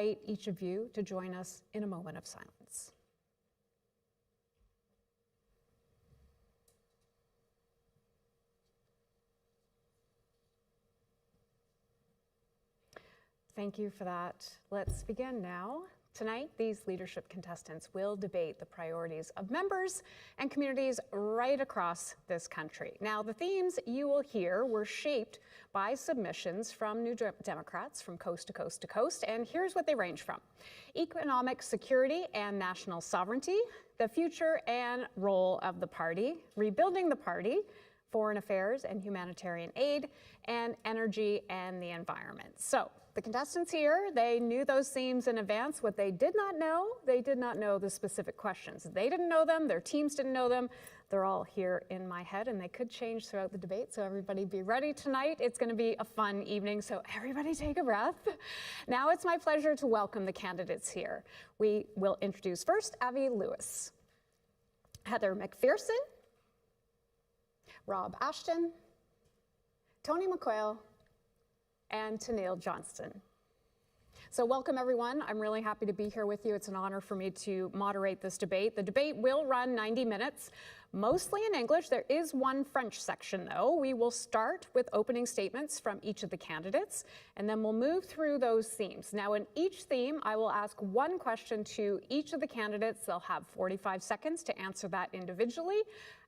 invite each of you to join us in a moment of silence. Thank you for that. Let's begin now. Tonight, these leadership contestants will debate the priorities of members and communities right across this country. Now, the themes you will hear were shaped by submissions from New Democrats from coast to coast to coast, and here's what they range from: economic security and national sovereignty, the future and role of the party, rebuilding the party, foreign affairs and humanitarian aid, and energy and the environment. So, the contestants here, they knew those themes in advance. What they did not know, they did not know the specific questions. They didn't know them, their teams didn't know them. They're all here in my head, and they could change throughout the debate, so everybody be ready tonight. It's going to be a fun evening, so everybody take a breath. Now it's my pleasure to welcome the candidates here. We will introduce first Avi Lewis, Heather McPherson, Rob Ashton, Tony McQuail, and Tenille Johnston. So welcome everyone. I'm really happy to be here with you. It's an honor for me to moderate this debate. The debate will run 90 minutes, mostly in English. There is one French section though. We will start with opening statements from each of the candidates, and then we'll move through those themes. Now in each theme, I will ask one question to each of the candidates. They'll have 45 seconds to answer that individually.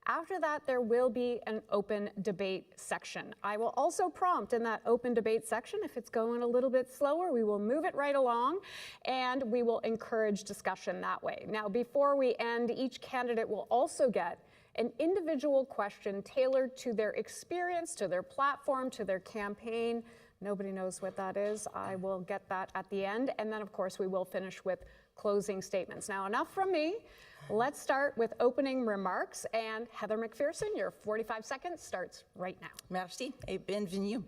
After that, there will be an open debate section. I will also prompt in that open debate section, if it's going a little bit slower, we will move it right along, and we will encourage discussion that way. Now, before we end, each candidate will also get an individual question tailored to their experience, to their platform, to their campaign. Nobody knows what that is. I will get that at the end. And then, of course, we will finish with closing statements. Now, enough from me. Let's start with opening remarks. And Heather McPherson, your 45 seconds starts right now. Merci et bienvenue.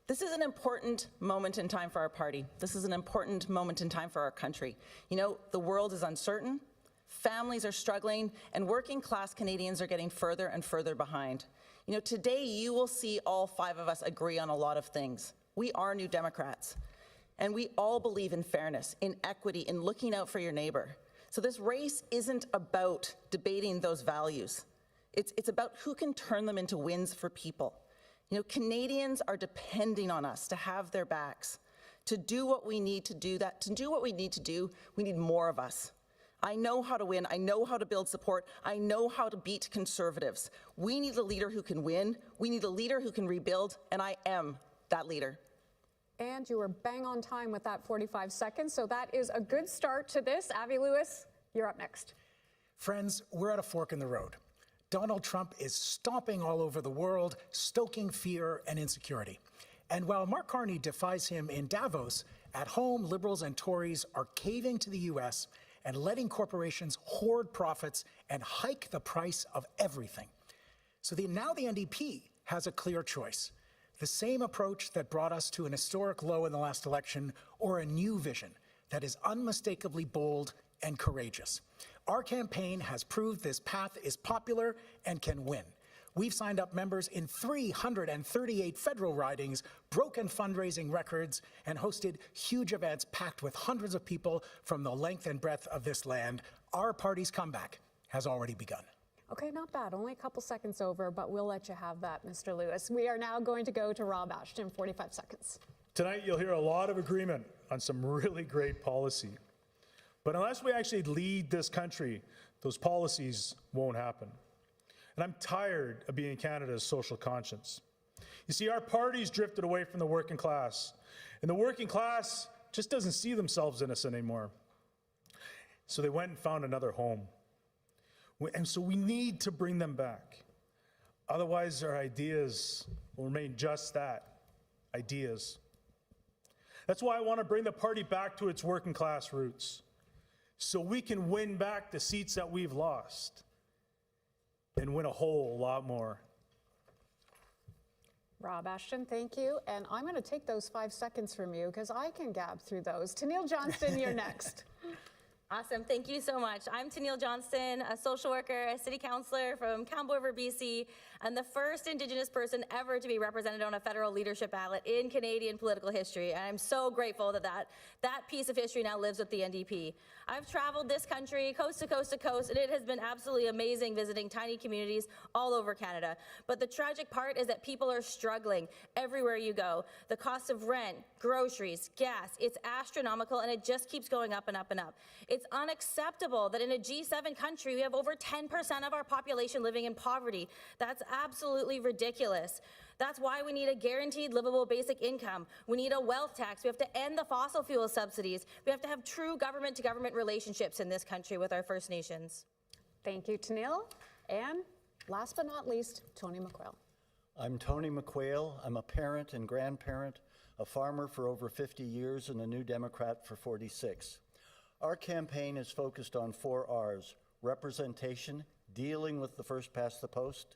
This is an important moment in time for our party. This is an important moment in time for our country. You know, the world is uncertain, families are struggling, and working class Canadians are getting further and further behind. You know, today you will see all five of us agree on a lot of things. We are New Democrats, and we all believe in fairness, in equity, in looking out for your neighbor. So this race isn't about debating those values. It's about who can turn them into wins for people. You know, Canadians are depending on us to have their backs. To do what we need to do that, to do what we need to do, we need more of us. I know how to win, I know how to build support, I know how to beat Conservatives. We need a leader who can win, we need a leader who can rebuild, and I am that leader. And you were bang on time with that 45 seconds, so that is a good start to this. Avi Lewis, you're up next. Friends, we're at a fork in the road. Donald Trump is stomping all over the world, stoking fear and insecurity. And while Mark Carney defies him in Davos, at home, Liberals and Tories are caving to the U.S. and letting corporations hoard profits and hike the price of everything. So now the NDP has a clear choice. The same approach that brought us to an historic low in the last election, or a new vision that is unmistakably bold and courageous. Our campaign has proved this path is popular and can win. We've signed up members in 338 federal ridings, broken fundraising records, and hosted huge events packed with hundreds of people from the length and breadth of this land. Our party's comeback has already begun. Okay, not bad. Only a couple seconds over, but we'll let you have that, Mr. Lewis. We are now going to go to Rob Ashton, 45 seconds. Tonight, you'll hear a lot of agreement on some really great policy. But unless we actually lead this country, those policies won't happen. And I'm tired of being Canada's social conscience. You see, our party's drifted away from the working class, and the working class just doesn't see themselves in us anymore. So they went and found another home. And so we need to bring them back. Otherwise, our ideas will remain just that, ideas. That's why I want to bring the party back to its working class roots, so we can win back the seats that we've lost and win a whole lot more. Rob Ashton, thank you. And I'm going to take those 5 seconds from you because I can gab through those. Tenille Johnston, you're next. Awesome, thank you so much. I'm Tennille Johnston, a social worker, a city councillor from Campbell River, BC, and the first Indigenous person ever to be represented on a federal leadership ballot in Canadian political history. And I'm so grateful that that piece of history now lives with the NDP. I've traveled this country coast to coast to coast, and it has been absolutely amazing visiting tiny communities all over Canada. But the tragic part is that people are struggling everywhere you go. The cost of rent, groceries, gas, it's astronomical, and it just keeps going up and up and up. It's unacceptable that in a G7 country, we have over 10% of our population living in poverty. That's absolutely ridiculous. That's why we need a guaranteed livable basic income. We need a wealth tax. We have to end the fossil fuel subsidies. We have to have true government-to-government relationships in this country with our First Nations. Thank you, Tennille. And last but not least, Tony McQuail. I'm Tony McQuail. I'm a parent and grandparent, a farmer for over 50 years, and a New Democrat for 46. Our campaign is focused on 4 R's: representation, dealing with the first past the post;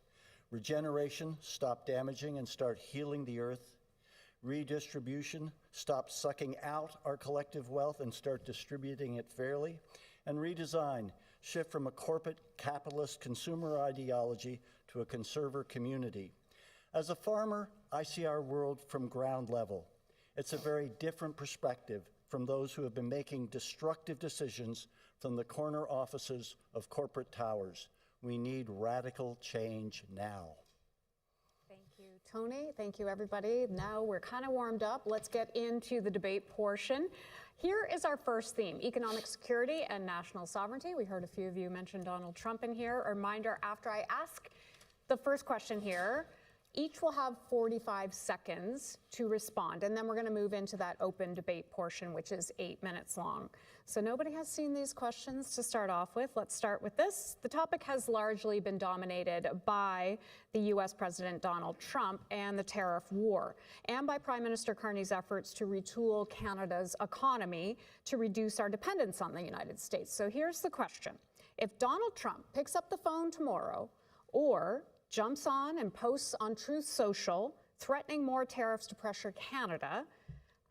regeneration, stop damaging and start healing the earth; redistribution, stop sucking out our collective wealth and start distributing it fairly; and redesign, shift from a corporate capitalist consumer ideology to a conservative community. As a farmer, I see our world from ground level. It's a very different perspective from those who have been making destructive decisions from the corner offices of corporate towers. We need radical change now. Thank you, Tony. Thank you, everybody. Now we're kind of warmed up. Let's get into the debate portion. Here is our first theme: economic security and national sovereignty. We heard a few of you mention Donald Trump in here. A reminder, after I ask the first question here, each will have 45 seconds to respond, and then we're going to move into that open debate portion, which is 8 minutes long. So nobody has seen these questions to start off with. Let's start with this. The topic has largely been dominated by the U.S. President Donald Trump and the tariff war, and by Prime Minister Carney's efforts to retool Canada's economy to reduce our dependence on the United States. So here's the question. If Donald Trump picks up the phone tomorrow or jumps on and posts on Truth Social threatening more tariffs to pressure Canada,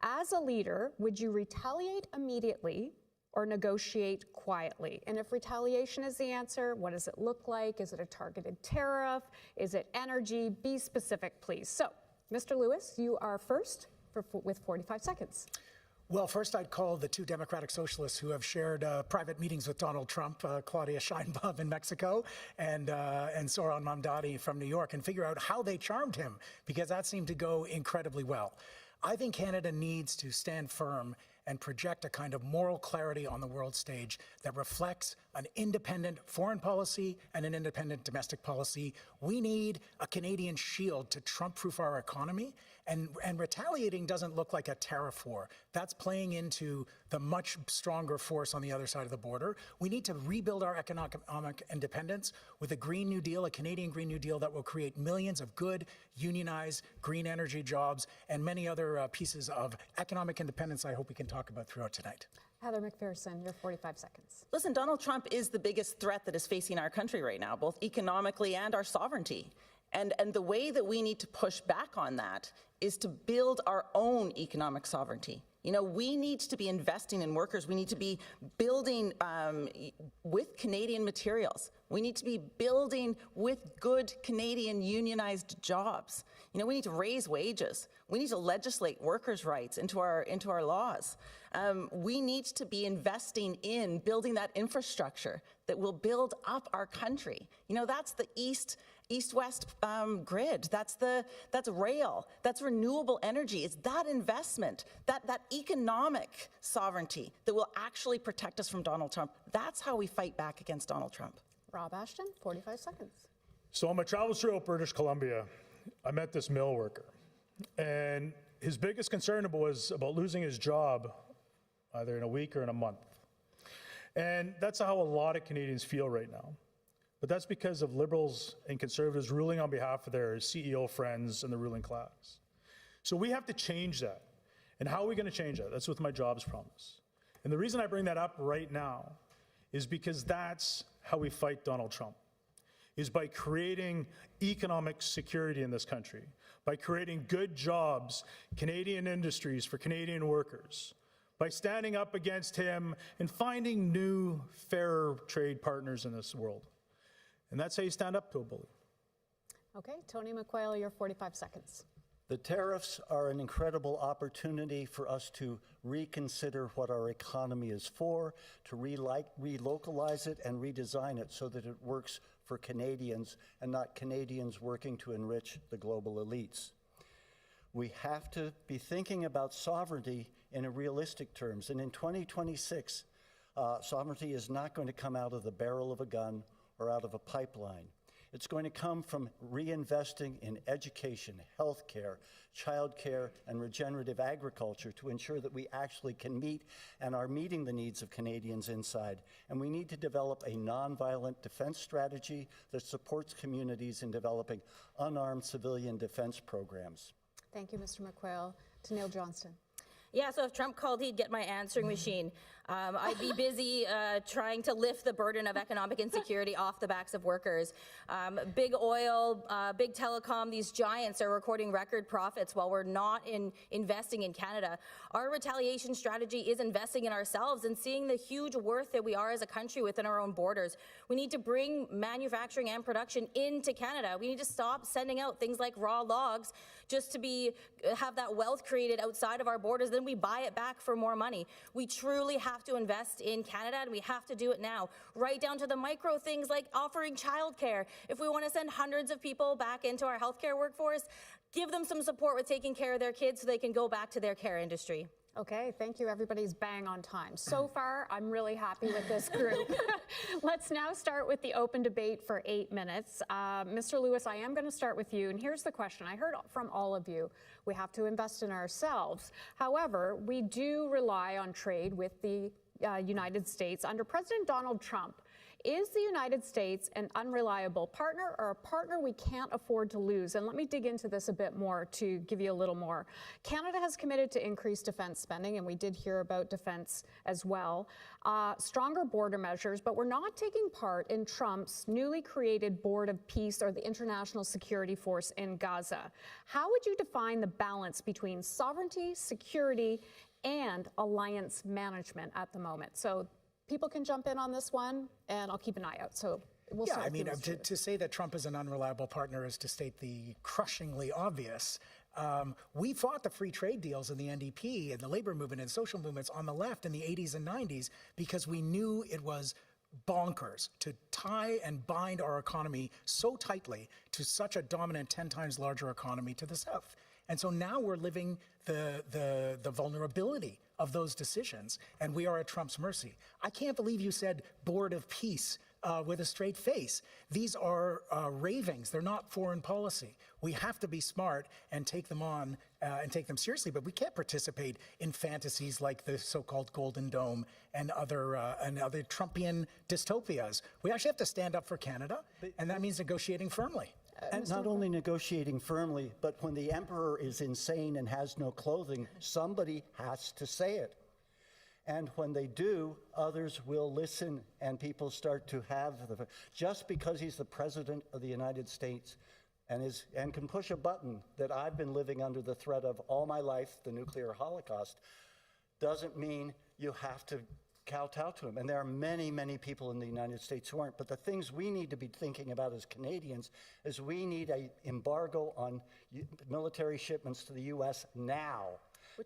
as a leader, would you retaliate immediately or negotiate quietly? And if retaliation is the answer, what does it look like? Is it a targeted tariff? Is it energy? Be specific, please. So, Mr. Lewis, you are first with 45 seconds. Well, first I'd call the 2 Democratic Socialists who have shared private meetings with Donald Trump, Claudia Sheinbaum in Mexico and Zoran Mamdani from New York, and figure out how they charmed him, because that seemed to go incredibly well. I think Canada needs to stand firm and project a kind of moral clarity on the world stage that reflects an independent foreign policy and an independent domestic policy. We need a Canadian shield to Trump-proof our economy, and retaliating doesn't look like a tariff war. That's playing into the much stronger force on the other side of the border. We need to rebuild our economic independence with a Green New Deal, a Canadian Green New Deal that will create millions of good, unionized, green energy jobs and many other pieces of economic independence I hope we can talk about throughout tonight. Heather McPherson, your 45 seconds. Listen, Donald Trump is the biggest threat that is facing our country right now, both economically and our sovereignty. And the way that we need to push back on that is to build our own economic sovereignty. You know, we need to be investing in workers. We need to be building with Canadian materials. We need to be building with good Canadian unionized jobs. You know, we need to raise wages. We need to legislate workers' rights into our laws. We need to be investing in building that infrastructure that will build up our country. You know, that's the east-west grid. That's rail. That's renewable energy. It's that investment, that economic sovereignty that will actually protect us from Donald Trump. That's how we fight back against Donald Trump. Rob Ashton, 45 seconds. So on my travels throughout British Columbia, I met this mill worker, and his biggest concern was about losing his job either in a week or in a month. And that's how a lot of Canadians feel right now. But that's because of Liberals and Conservatives ruling on behalf of their CEO friends and the ruling class. So we have to change that. And how are we going to change that? That's with my jobs promise. And the reason I bring that up right now is because that's how we fight Donald Trump, is by creating economic security in this country, by creating good jobs, Canadian industries for Canadian workers, by standing up against him and finding new, fairer trade partners in this world. And that's how you stand up to a bully. Okay, Tony McQuail, your 45 seconds. The tariffs are an incredible opportunity for us to reconsider what our economy is for, to relocalize it and redesign it so that it works for Canadians and not Canadians working to enrich the global elites. We have to be thinking about sovereignty in a realistic terms. And in 2026, sovereignty is not going to come out of the barrel of a gun or out of a pipeline. It's going to come from reinvesting in education, healthcare, childcare, and regenerative agriculture to ensure that we actually can meet and are meeting the needs of Canadians inside. And we need to develop a nonviolent defense strategy that supports communities in developing unarmed civilian defense programs. Thank you, Mr. McQuail. Tennille Johnston. Yeah, so if Trump called, he'd get my answering machine. I'd be busy trying to lift the burden of economic insecurity off the backs of workers. Big oil, big telecom, these giants are recording record profits while we're not investing in Canada. Our retaliation strategy is investing in ourselves and seeing the huge worth that we are as a country within our own borders. We need to bring manufacturing and production into Canada. We need to stop sending out things like raw logs just to have that wealth created outside of our borders. Then we buy it back for more money. We truly have to invest in Canada, and we have to do it now, right down to the micro things like offering childcare. If we want to send hundreds of people back into our healthcare workforce, give them some support with taking care of their kids so they can go back to their care industry. Okay, thank you. Everybody's bang on time. So far, I'm really happy with this group. Let's now start with the open debate for 8 minutes. Mr. Lewis, I am going to start with you. And here's the question. I heard from all of you. We have to invest in ourselves. However, we do rely on trade with the United States. Under President Donald Trump, is the United States an unreliable partner or a partner we can't afford to lose? And let me dig into this a bit more to give you a little more. Canada has committed to increase defense spending, and we did hear about defense as well. Stronger border measures, but we're not taking part in Trump's newly created Board of Peace or the International Security Force in Gaza. How would you define the balance between sovereignty, security, and alliance management at the moment? So people can jump in on this one, and I'll keep an eye out. So we'll start. Yeah, I mean, to say that Trump is an unreliable partner is to state the crushingly obvious. We fought the free trade deals in the NDP and the labor movement and social movements on the left in the 80s and 90s because we knew it was bonkers to tie and bind our economy so tightly to such a dominant 10 times larger economy to the south. And so now we're living the vulnerability of those decisions, and we are at Trump's mercy. I can't believe you said Board of Peace with a straight face. These are ravings. They're not foreign policy. We have to be smart and take them on and take them seriously, but we can't participate in fantasies like the so-called Golden Dome and other Trumpian dystopias. We actually have to stand up for Canada, and that means negotiating firmly. And not only negotiating firmly, but when the emperor is insane and has no clothing, somebody has to say it. And when they do, others will listen, and people start to have just because he's the president of the United States and can push a button that I've been living under the threat of all my life, the nuclear holocaust, doesn't mean you have to kowtow to him. And there are many, many people in the United States who aren't. But the things we need to be thinking about as Canadians is we need an embargo on military shipments to the U.S. now.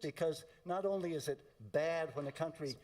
Because not only is it bad when a country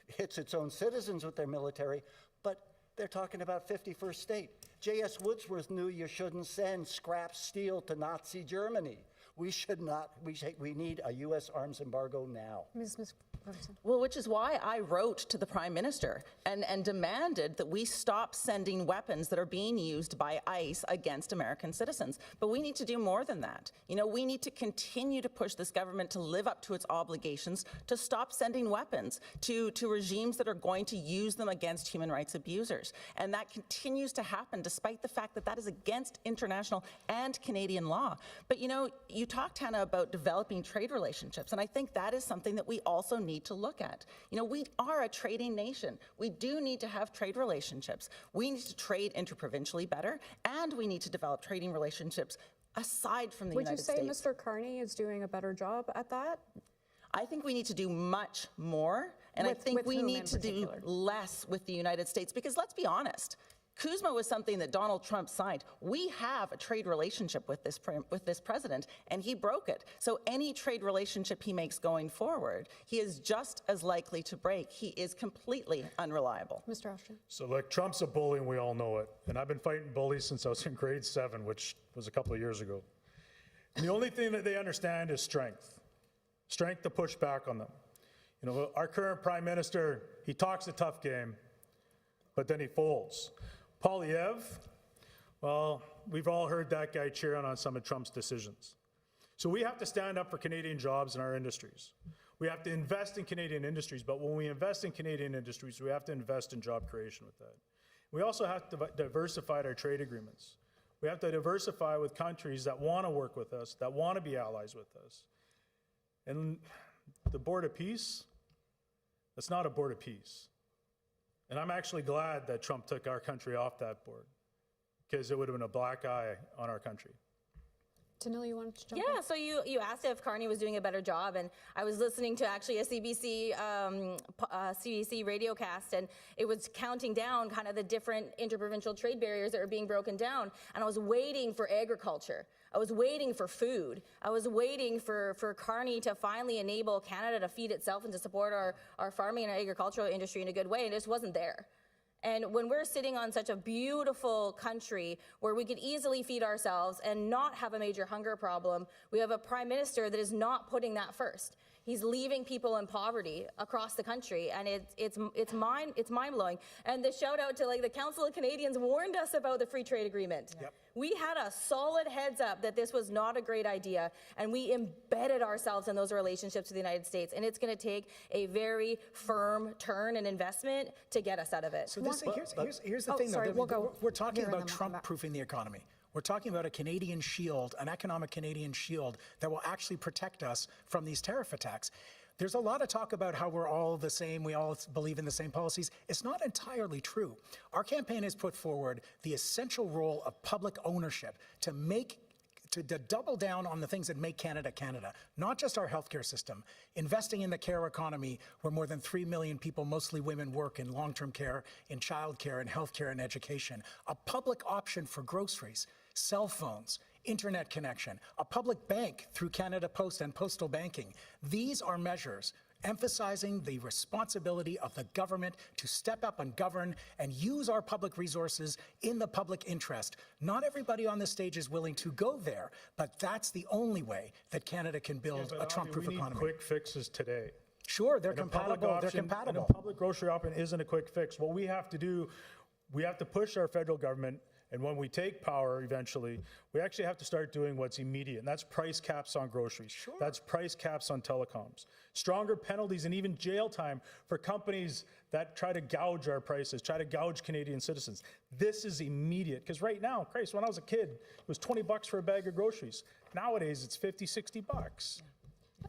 hits its own citizens with their military, but they're talking about 51st state. J.S. Woodsworth knew you shouldn't send scrap steel to Nazi Germany. We should not. We need a U.S. arms embargo now. Ms. Ferguson. Well, which is why I wrote to the Prime Minister and demanded that we stop sending weapons that are being used by ICE against American citizens. But we need to do more than that. You know, we need to continue to push this government to live up to its obligations to stop sending weapons to regimes that are going to use them against human rights abusers. And that continues to happen despite the fact that that is against international and Canadian law. But, you know, you talked, Hannah, about developing trade relationships, and I think that is something that we also need to look at. You know, we are a trading nation. We do need to have trade relationships. We need to trade interprovincially better, and we need to develop trading relationships aside from the United States. Would you say Mr. Carney is doing a better job at that? I think we need to do much more, and I think with we whom need in to do particular? less with the United States, because let's be honest, CUSMA was something that Donald Trump signed. We have a trade relationship with this president, and he broke it. So any trade relationship he makes going forward, he is just as likely to break. He is completely unreliable. Mr. Ashton. So like Trump's a bully and we all know it. And I've been fighting bullies since I was in grade 7, which was a couple of years ago. And the only thing that they understand is strength. Strength to push back on them. You know, our current prime minister, he talks a tough game, but then he folds. Polyev, well, we've all heard that guy cheering on some of Trump's decisions. So we have to stand up for Canadian jobs in our industries. We have to invest in Canadian industries, but when we invest in Canadian industries, we have to invest in job creation with that. We also have to diversify our trade agreements. We have to diversify with countries that want to work with us, that want to be allies with us. And the board of peace, that's not a board of peace. And I'm actually glad that Trump took our country off that board, because it would have been a black eye on our country. Tanil, you wanted to jump in? Yeah, so you asked if Carney was doing a better job, and I was listening to actually a CBC Radio cast, and it was counting down kind of the different interprovincial trade barriers that are being broken down, and I was waiting for agriculture. I was waiting for food. I was waiting for Carney to finally enable Canada to feed itself and to support our farming and agricultural industry in a good way, and it just wasn't there. And when we're sitting on such a beautiful country where we could easily feed ourselves and not have a major hunger problem, we have a prime minister that is not putting that first. He's leaving people in poverty across the country, and it's mind-blowing. And the shout out to like the Council of Canadians warned us about the free trade agreement. Yep. We had a solid heads up that this was not a great idea, and we embedded ourselves in those relationships with the United States, and it's going to take a very firm turn and investment to get us out of it. So here's the Oh, thing, sorry, though. We're talking here and about then we'll come back. Trump-proofing the economy. We're talking about a Canadian shield, an economic Canadian shield that will actually protect us from these tariff attacks. There's a lot of talk about how we're all the same, we all believe in the same policies. It's not entirely true. Our campaign has put forward the essential role of public ownership to double down on the things that make Canada Canada, not just our healthcare system, investing in the care economy where more than 3 million people, mostly women, work in long-term care, in childcare, and healthcare and education, a public option for groceries, cell phones, internet connection, a public bank through Canada Post and postal banking. These are measures emphasizing the responsibility of the government to step up and govern and use our public resources in the public interest. Not everybody on this stage is willing to go there, but that's the only way that Canada can build a Trump-proof economy. We need quick fixes today. Sure, they're And a public compatible. They're option- compatible. And a public grocery option isn't a quick fix. What we have to do, we have to push our federal government, and when we take power eventually, we actually have to start doing what's immediate, and that's price caps on groceries. Sure. That's price caps on telecoms. Stronger penalties and even jail time for companies that try to gouge our prices, try to gouge Canadian citizens. This is immediate, because right now, Christ, when I was a kid, it was $20 for a bag of groceries. Nowadays, it's $50, $60.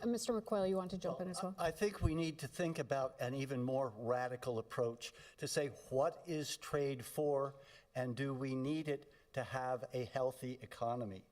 Mr. McQuail, you want to jump in as well? I think we need to think about an even more radical approach to say, what is trade for, and do we need it to have a healthy economy?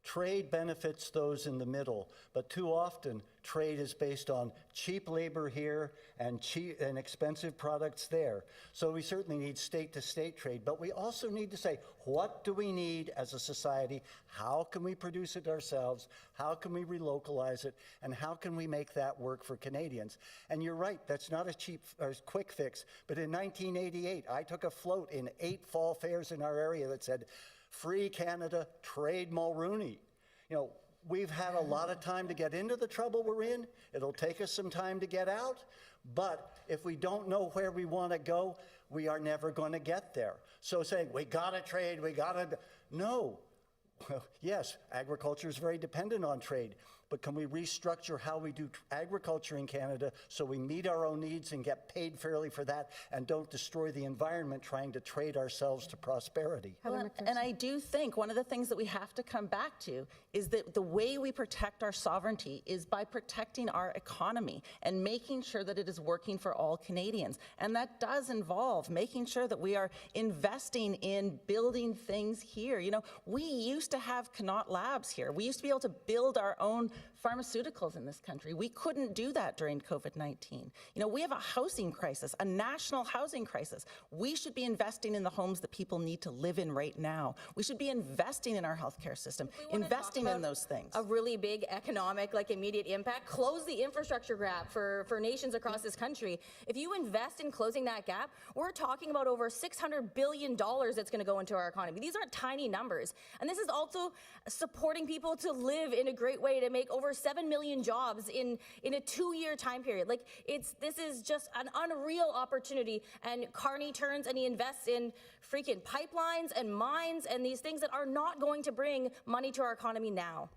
Trade benefits those in the middle, but too often trade is based on cheap labor here and cheap and expensive products there. So we certainly need state-to-state trade, but we also need to say, what do we need as a society? How can we produce it ourselves? How can we relocalize it? And how can we make that work for Canadians? And you're right, that's not a cheap or quick fix, but in 1988, I took a float in 8 fall fairs in our area that said, Free Canada, trade Mulrooney. You know, we've had a lot of time to get into the trouble we're in. It'll take us some time to get out. But if we don't know where we want to go, we are never going to get there. So saying, we got to trade, we got to... No. Well, yes, agriculture is very dependent on trade. But can we restructure how we do agriculture in Canada so we meet our own needs and get paid fairly for that and don't destroy the environment trying to trade ourselves to prosperity? Well, and I do think one of the things that we have to come back to is that the way we protect our sovereignty is by protecting our economy and making sure that it is working for all Canadians. And that does involve making sure that we are investing in building things here. You know, we used to have Connaught Labs here. We used to be able to build our own pharmaceuticals in this country. We couldn't do that during COVID-19. You know, we have a housing crisis, a national housing crisis. We should be investing in the homes that people need to live in right now. We should be investing in our healthcare system, investing in those things. A really big economic, immediate impact. Close the infrastructure gap for nations across this country. If you invest in closing that gap, we're talking about over $600 billion that's going to go into our economy. These aren't tiny numbers. And this is also supporting people to live in a great way, to make over 7 million jobs in a 2-year time period. This is just an unreal opportunity. And Carney turns and he invests in freaking pipelines and mines and these things that are not going to bring money to our economy now.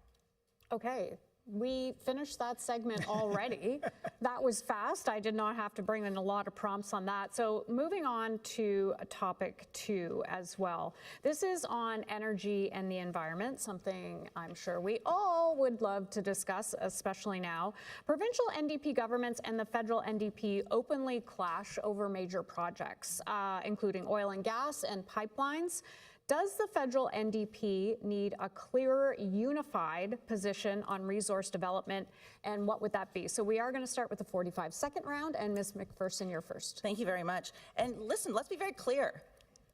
Okay, we finished that segment already. That was fast. I did not have to bring in a lot of prompts on that. So moving on to topic 2 as well. This is on energy and the environment, something I'm sure we all would love to discuss, especially now. Provincial NDP governments and the federal NDP openly clash over major projects, including oil and gas and pipelines. Does the federal NDP need a clearer, unified position on resource development, and what would that be? So we are going to start with the 45-second round, and Ms. McPherson, you're first. Thank you very much. And listen, let's be very clear.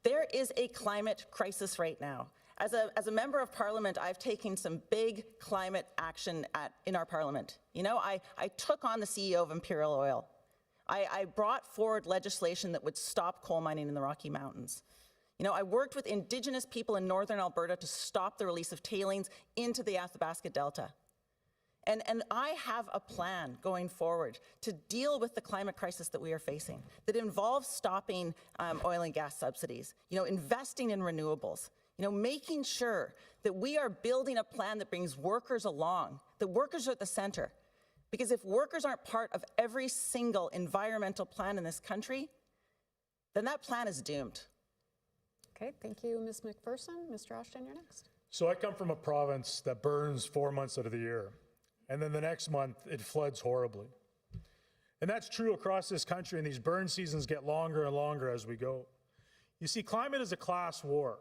There is a climate crisis right now. As a member of parliament, I've taken some big climate action in our parliament. You know, I took on the CEO of Imperial Oil. I brought forward legislation that would stop coal mining in the Rocky Mountains. You know, I worked with Indigenous people in northern Alberta to stop the release of tailings into the Athabasca Delta. And I have a plan going forward to deal with the climate crisis that we are facing that involves stopping oil and gas subsidies, you know, investing in renewables, you know, making sure that we are building a plan that brings workers along, that workers are at the center. Because if workers aren't part of every single environmental plan in this country, then that plan is doomed. Okay, thank you, Ms. McPherson. Mr. Ashton, you're next. So I come from a province that burns 4 months out of the year, and then the next month it floods horribly. And that's true across this country, and these burn seasons get longer and longer as we go. You see, climate is a class war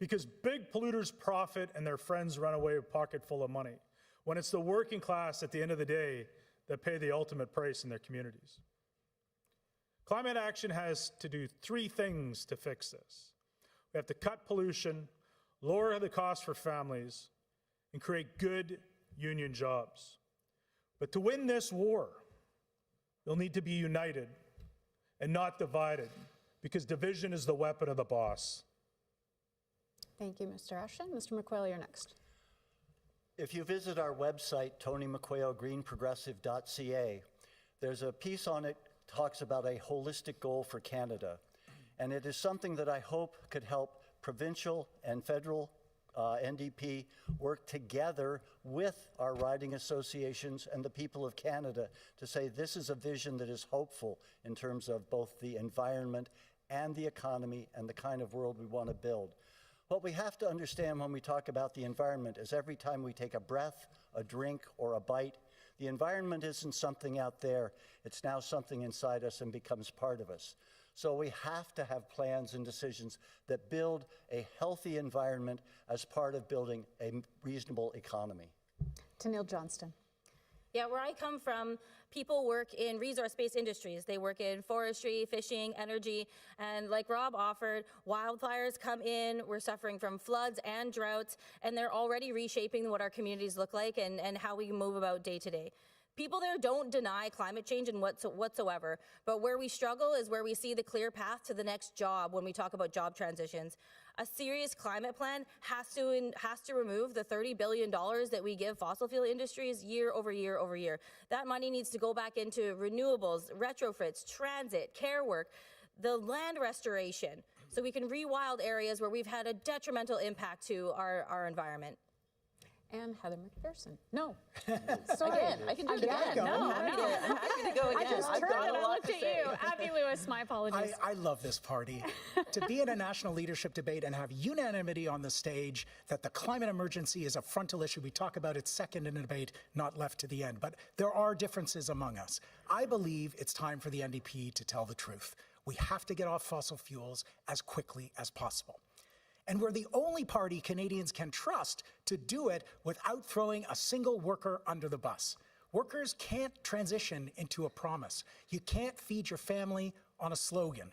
because big polluters profit and their friends run away with a pocket full of money, when it's the working class at the end of the day that pay the ultimate price in their communities. Climate action has to do 3 things to fix this. We have to cut pollution, lower the cost for families, and create good union jobs. But to win this war, you'll need to be united and not divided, because division is the weapon of the boss. Thank you, Mr. Ashton. Mr. McQuail, you're next. If you visit our website, TonyMcQuailGreenProgressive.ca, there's a piece on it talks about a holistic goal for Canada. And it is something that I hope could help provincial and federal NDP work together with our riding associations and the people of Canada to say this is a vision that is hopeful in terms of both the environment and the economy and the kind of world we want to build. What we have to understand when we talk about the environment is every time we take a breath, a drink, or a bite, the environment isn't something out there, it's now something inside us and becomes part of us. So we have to have plans and decisions that build a healthy environment as part of building a reasonable economy. Tennille Johnston. Yeah, where I come from, people work in resource-based industries. They work in forestry, fishing, energy, and like Rob offered, wildfires come in, we're suffering from floods and droughts, and they're already reshaping what our communities look like and how we move about day to day. People there don't deny climate change and whatsoever, but where we struggle is where we see the clear path to the next job when we talk about job transitions. A serious climate plan has to remove the $30 billion that we give fossil fuel industries year over year over year. That money needs to go back into renewables, retrofits, transit, care work, the land restoration, so we can rewild areas where we've had a detrimental impact to our environment. And Heather McPherson. No. Sorry. Again, I can do it again. No, I'm happy to go again. I just I've turned got and a I lot looked to at say. you. Abby Lewis, my apologies. I love this party. To be in a national leadership debate and have unanimity on the stage that the climate emergency is a frontal issue. We talk about it second in a debate, not left to the end. But there are differences among us. I believe it's time for the NDP to tell the truth. We have to get off fossil fuels as quickly as possible. And we're the only party Canadians can trust to do it without throwing a single worker under the bus. Workers can't transition into a promise. You can't feed your family on a slogan.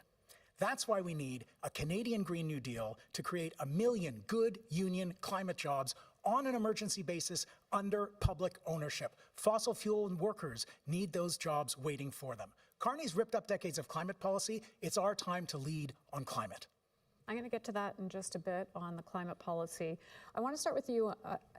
That's why we need a Canadian Green New Deal to create 1 million good union climate jobs on an emergency basis under public ownership. Fossil fuel and workers need those jobs waiting for them. Carney's ripped up decades of climate policy. It's our time to lead on climate. I'm going to get to that in just a bit on the climate policy. I want to start with you.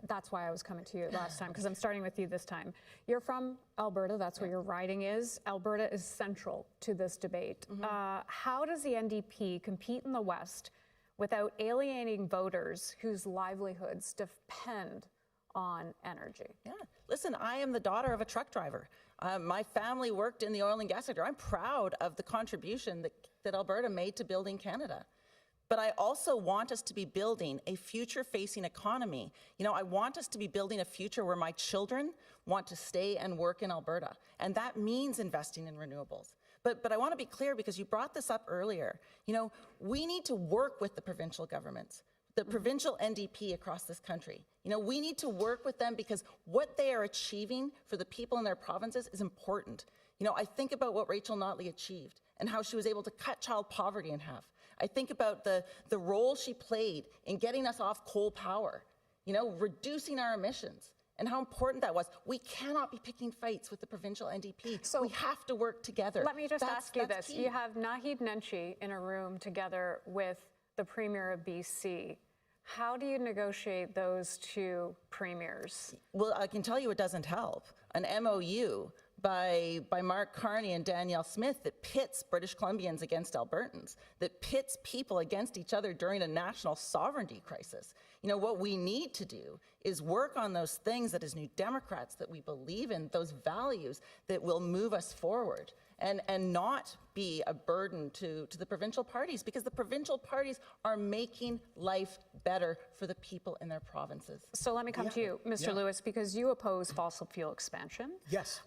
That's why I was coming to you last time, because I'm starting with you this time. You're from Alberta. That's where your riding is. Alberta is central to this debate. How does the NDP compete in the West without alienating voters whose livelihoods depend on energy? Yeah, listen, I am the daughter of a truck driver. My family worked in the oil and gas sector. I'm proud of the contribution that Alberta made to building Canada. But I also want us to be building a future-facing economy. You know, I want us to be building a future where my children want to stay and work in Alberta. And that means investing in renewables. But I want to be clear, because you brought this up earlier. You know, we need to work with the provincial governments, the provincial NDP across this country. You know, we need to work with them because what they are achieving for the people in their provinces is important. You know, I think about what Rachel Notley achieved and how she was able to cut child poverty in half. I think about the role she played in getting us off coal power, you know, reducing our emissions, and how important that was. We cannot be picking fights with the provincial NDP. So we have to work together. Let me just ask you this. Key. You have Naheed Nenshi in a room together with the Premier of BC. How do you negotiate those two premiers? Well, I can tell you it doesn't help. An MOU by Mark Carney and Danielle Smith that pits British Columbians against Albertans, that pits people against each other during a national sovereignty crisis. You know, what we need to do is work on those things that as New Democrats that we believe in, those values that will move us forward, and not be a burden to the provincial parties, because the provincial parties are making life better for the people in their provinces. So let me come to you, Mr. Lewis, because you oppose fossil fuel expansion. Yes.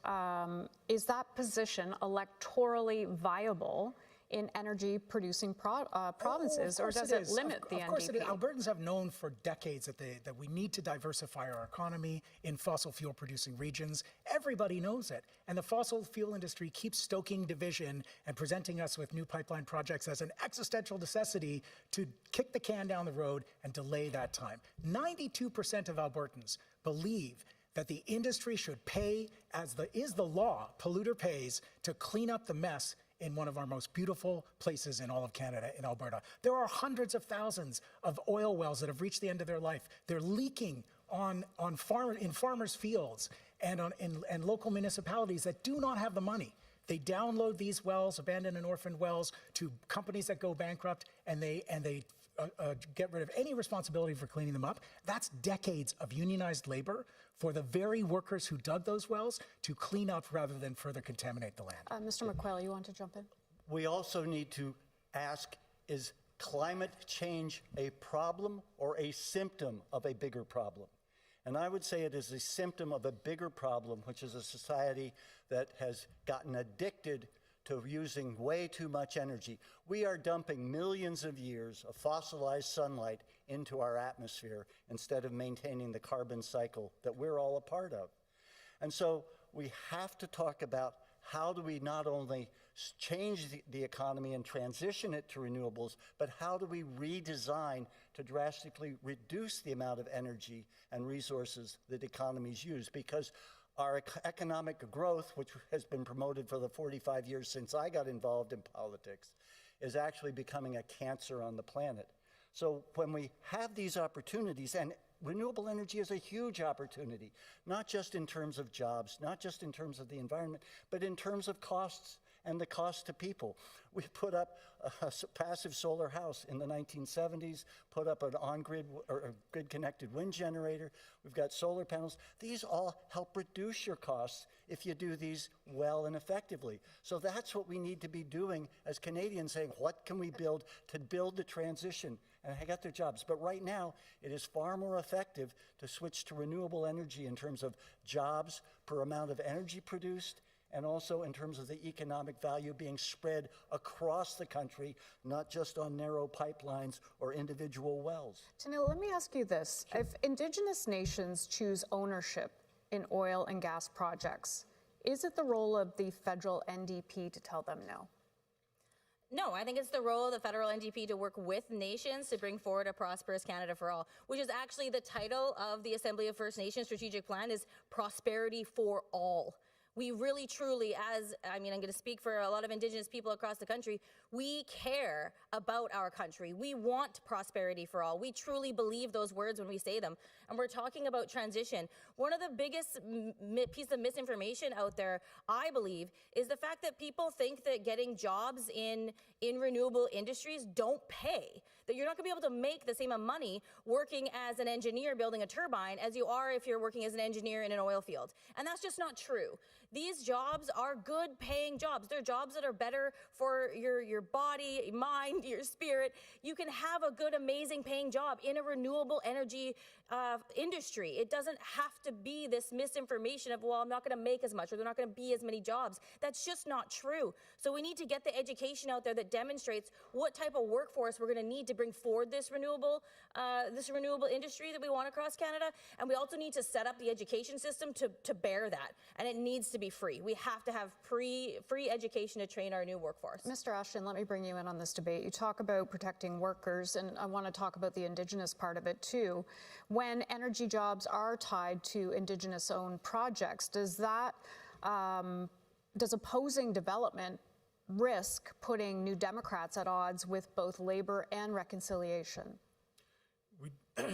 Is that position electorally viable in energy-producing provinces, or does it limit the NDP? Of course it is. Albertans have known for decades that we need to diversify our economy in fossil fuel-producing regions. Everybody knows it. And the fossil fuel industry keeps stoking division and presenting us with new pipeline projects as an existential necessity to kick the can down the road and delay that time. 92% of Albertans believe that the industry should pay, as is the law, polluter pays, to clean up the mess in one of our most beautiful places in all of Canada, in Alberta. There are hundreds of thousands of oil wells that have reached the end of their life. They're leaking in farmers' fields and in local municipalities that do not have the money. They download these wells, abandoned and orphaned wells, to companies that go bankrupt, and they get rid of any responsibility for cleaning them up. That's decades of unionized labor for the very workers who dug those wells to clean up rather than further contaminate the land. Mr. McQuail, you want to jump in? We also need to ask, is climate change a problem or a symptom of a bigger problem? And I would say it is a symptom of a bigger problem, which is a society that has gotten addicted to using way too much energy. We are dumping millions of years of fossilized sunlight into our atmosphere instead of maintaining the carbon cycle that we're all a part of. And so we have to talk about how do we not only change the economy and transition it to renewables, but how do we redesign to drastically reduce the amount of energy and resources that economies use? Because our economic growth, which has been promoted for the 45 years since I got involved in politics, is actually becoming a cancer on the planet. So when we have these opportunities, and renewable energy is a huge opportunity, not just in terms of jobs, not just in terms of the environment, but in terms of costs and the cost to people. We put up a passive solar house in the 1970s, put up an on-grid or a grid-connected wind generator. We've got solar panels. These all help reduce your costs if you do these well and effectively. So that's what we need to be doing as Canadians, saying, what can we build to build the transition and get their jobs? But right now, it is far more effective to switch to renewable energy in terms of jobs per amount of energy produced and also in terms of the economic value being spread across the country, not just on narrow pipelines or individual wells. Tanil, let me ask you this. If Indigenous nations choose ownership in oil and gas projects, is it the role of the federal NDP to tell them no? No, I think it's the role of the federal NDP to work with nations to bring forward a prosperous Canada for all, which is actually the title of the Assembly of First Nations strategic plan, is Prosperity for All. We really, truly, I'm going to speak for a lot of Indigenous people across the country, we care about our country. We want prosperity for all. We truly believe those words when we say them. And we're talking about transition. One of the biggest pieces of misinformation out there, I believe, is the fact that people think that getting jobs in renewable industries don't pay, that you're not going to be able to make the same amount of money working as an engineer building a turbine as you are if you're working as an engineer in an oil field. And that's just not true. These jobs are good paying jobs. They're jobs that are better for your body, mind, your spirit. You can have a good, amazing paying job in a renewable energy industry. It doesn't have to be this misinformation of, well, I'm not going to make as much, or there are not going to be as many jobs. That's just not true. So we need to get the education out there that demonstrates what type of workforce we're going to need to bring forward this renewable industry that we want across Canada. And we also need to set up the education system to bear that. And it needs to be free. We have to have free education to train our new workforce. Mr. Ashton, let me bring you in on this debate. You talk about protecting workers, and I want to talk about the Indigenous part of it too. When energy jobs are tied to Indigenous-owned projects, does opposing development risk putting New Democrats at odds with both labor and reconciliation?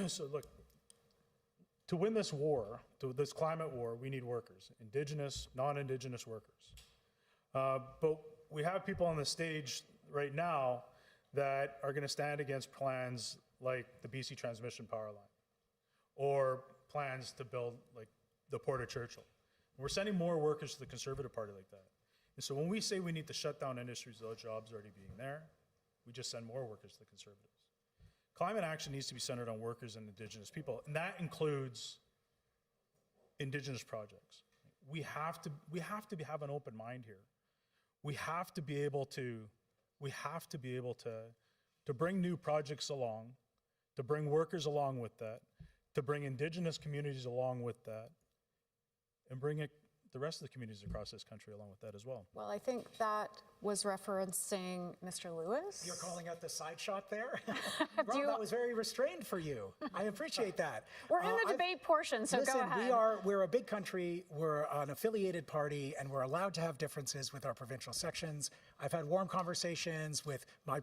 So look, to win this war, this climate war, we need workers, Indigenous, non-Indigenous workers. But we have people on the stage right now that are going to stand against plans like the BC Transmission Power Line or plans to build like the Port of Churchill. We're sending more workers to the Conservative Party like that. And so when we say we need to shut down industries without jobs already being there, we just send more workers to the Conservatives. Climate action needs to be centered on workers and Indigenous people, and that includes Indigenous projects. We have to have an open mind here. We have to be able to bring new projects along, to bring workers along with that, to bring Indigenous communities along with that, and bring the rest of the communities across this country along with that as well. Well, I think that was referencing Mr. Lewis. You're calling out the side shot there? Rob, that was very restrained for you. I appreciate that. We're in the debate portion, so listen, go ahead. We're a big country, we're an affiliated party, and we're allowed to have differences with our provincial sections. I've had warm conversations with my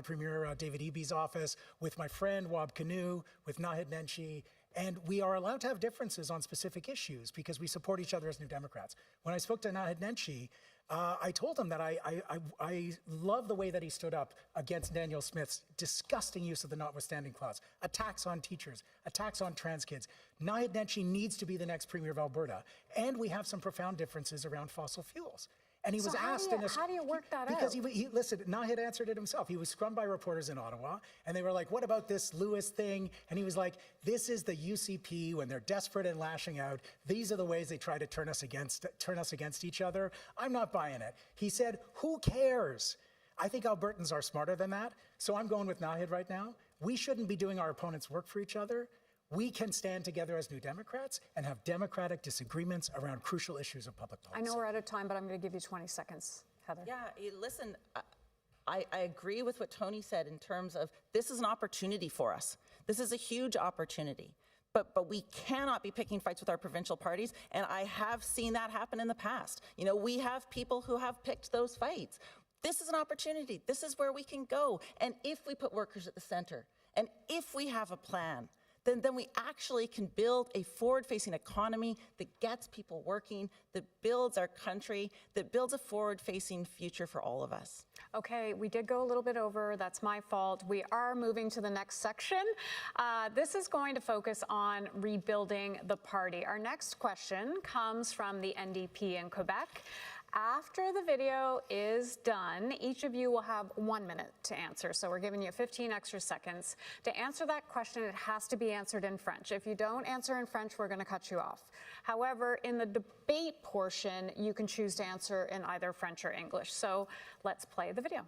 Premier David Eby's office, with my friend Wab Kinew, with Nahid Nenshi, and we are allowed to have differences on specific issues because we support each other as New Democrats. When I spoke to Nahid Nenshi, I told him that I love the way that he stood up against Daniel Smith's disgusting use of the notwithstanding clause, attacks on teachers, attacks on trans kids. Nahid Nenshi needs to be the next Premier of Alberta. And we have some profound differences around fossil fuels. And he was asked how do you work that because out? Listen, Nahid answered it himself. He was scrummed by reporters in Ottawa, and they were like, what about this Lewis thing? And he was like, this is the UCP when they're desperate and lashing out. These are the ways they try to turn us against each other. I'm not buying it. He said, who cares? I think Albertans are smarter than that, so I'm going with Nahid right now. We shouldn't be doing our opponents' work for each other. We can stand together as New Democrats and have democratic disagreements around crucial issues of public policy. I know we're out of time, but I'm going to give you 20 seconds, Heather. Yeah, listen, I agree with what Tony said in terms of this is an opportunity for us. This is a huge opportunity. But we cannot be picking fights with our provincial parties, and I have seen that happen in the past. You know, we have people who have picked those fights. This is an opportunity. This is where we can go. And if we put workers at the center, and if we have a plan, then we actually can build a forward-facing economy that gets people working, that builds our country, that builds a forward-facing future for all of us. Okay, we did go a little bit over. That's my fault. We are moving to the next section. This is going to focus on rebuilding the party. Our next question comes from the NDP in Quebec. After the video is done, each of you will have 1 minute to answer. So we're giving you 15 extra seconds. To answer that question, it has to be answered in French. If you don't answer in French, we're going to cut you off. However, in the debate portion, you can choose to answer in either French or English. So let's play the video.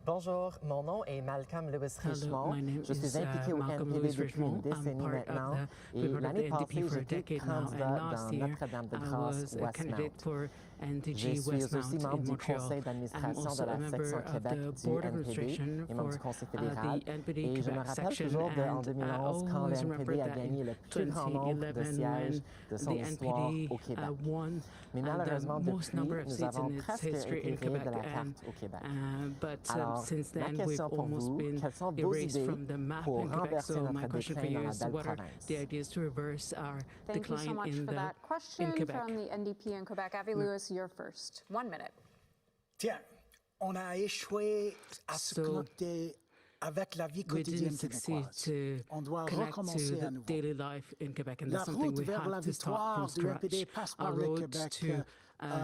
Bonjour, mon nom est Malcolm Lewis Hello, Richmond. my name Je suis is impliqué au Malcolm NDP Lewis depuis une Richmond. décennie I'm part maintenant. of Et the l'année NDP passée, for a j'étais decade now, and candidat last dans year Notre-Dame de I Grâce, was a candidate Westmount. for Je NDG suis aussi Westmount membre in du Montreal. conseil I'm d'administration de also a la member section of Québec the du board of NPD administration et membre du for conseil fédéral. the NPD Et je me Quebec rappelle section, toujours en and 2011 quand le always NPD remember a that gagné in le plus grand nombre de 2011 sièges when de son the histoire NPD au Québec. won Mais the malheureusement, most depuis, number of nous seats avons in its presque history in été Quebec, de la and carte au Québec. but Alors, since ma then we've question pour almost vous, been quelles sont vos erased idées from the map pour in Quebec. renverser So my notre question for déclin you dans la is, belle what are province? the ideas to reverse our Thank you so decline much in for that in question Quebec? from the NDP in Quebec. Avi Lewis, you're first. 1 minute. Tiens, on a échoué à se So, connecter avec la vie We quotidienne didn't succeed québécoise. to On doit connect to recommencer à the nouveau. daily life in Quebec, and La that's something route we vers la have to start victoire from du NPD scratch. passe Our par le road Québec. to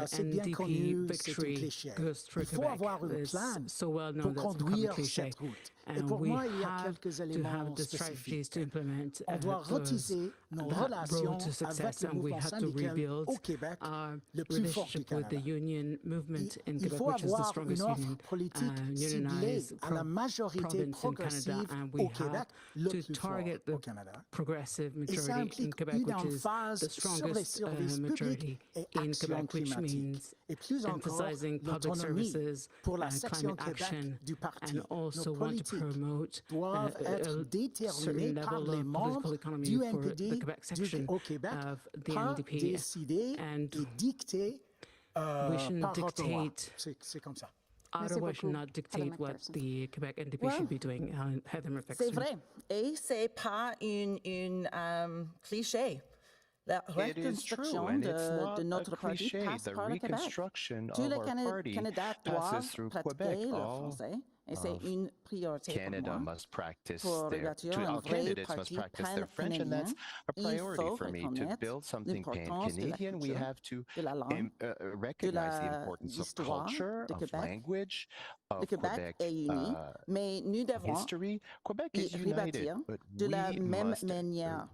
C'est bien NDP connu, c'est un victory cliché. goes through Il faut Quebec. avoir un It's plan so well pour known that's become a conduire cliché. cette route. Et And pour we moi, il y a have quelques to have éléments the strategies to spécifiques. implement On doit retisser nos that relations road to success, avec le and we mouvement have to syndical rebuild au Québec, our le plus fort du relationship with the Canada. union movement in Il Quebec, faut which is the avoir une strongest offre union, politique ciblée unionized à la majorité province in Canada, progressive and au we Québec, have le to plus fort target au the Canada. progressive Et ça majority in implique Quebec, une which is emphase the sur les strongest services publics majority et in action Quebec, which climatique. means Et plus encore, emphasizing public l'autonomie services pour la and section climate Québec action, du parti. and also Nos want to politiques promote doivent être a déterminés certain par level les of membres political economy du for NPD the Quebec section au Québec, of the pas NDP, décidés and et dictés we shouldn't par Ottawa. dictate. C'est comme ça. Ottawa should beaucoup. not dictate Heather what McPherson. the Quebec NDP Well, should be doing. Heather McPherson. C'est vrai. Et c'est pas une cliché. La It is true, reconstruction and it's not de notre a parti cliché. passe The par le Québec. reconstruction Tous of les our party candidats passes doivent through pratiquer Quebec. le All français, et c'est une priorité Canada pour moi. must practice Pour their, rebâtir un all vrai candidates must parti practice their French, and that's a il priority faut for me. To reconnaître build something l'importance de la pan-Canadian, we culture, have to de la langue, recognize the importance of l'histoire culture, de of Québec. language, Le of Québec Quebec est uni, mais nous devons history. Quebec y is united, rebâtir but de la we même must manière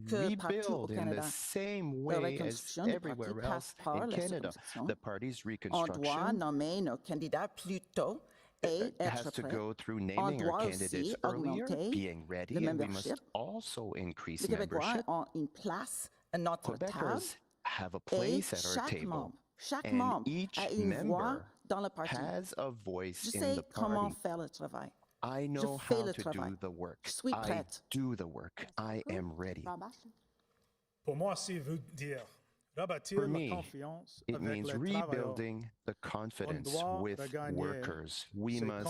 que partout au rebuild in Canada. the same La way as reconstruction du parti everywhere passe else par in la Canada. circonscription. The party's On doit reconstruction nommer nos candidats plus tôt et has être to prêt. go through On naming our doit candidates aussi earlier, augmenter being ready, le and we must membership. also increase Les Québécois membership. ont une place à notre table Quebecers have a et place at our chaque table, membre, chaque and membre each a une voix member dans le parti. has a voice Je in sais the comment party. faire le travail. I know fais how le to travail. do the work. Je suis I prête. do the work. I am ready. Rob Ashton. Pour moi, c'est veut dire rebâtir For la me, confiance it avec means les travailleurs. rebuilding the On confidence doit with regagner workers. We ce must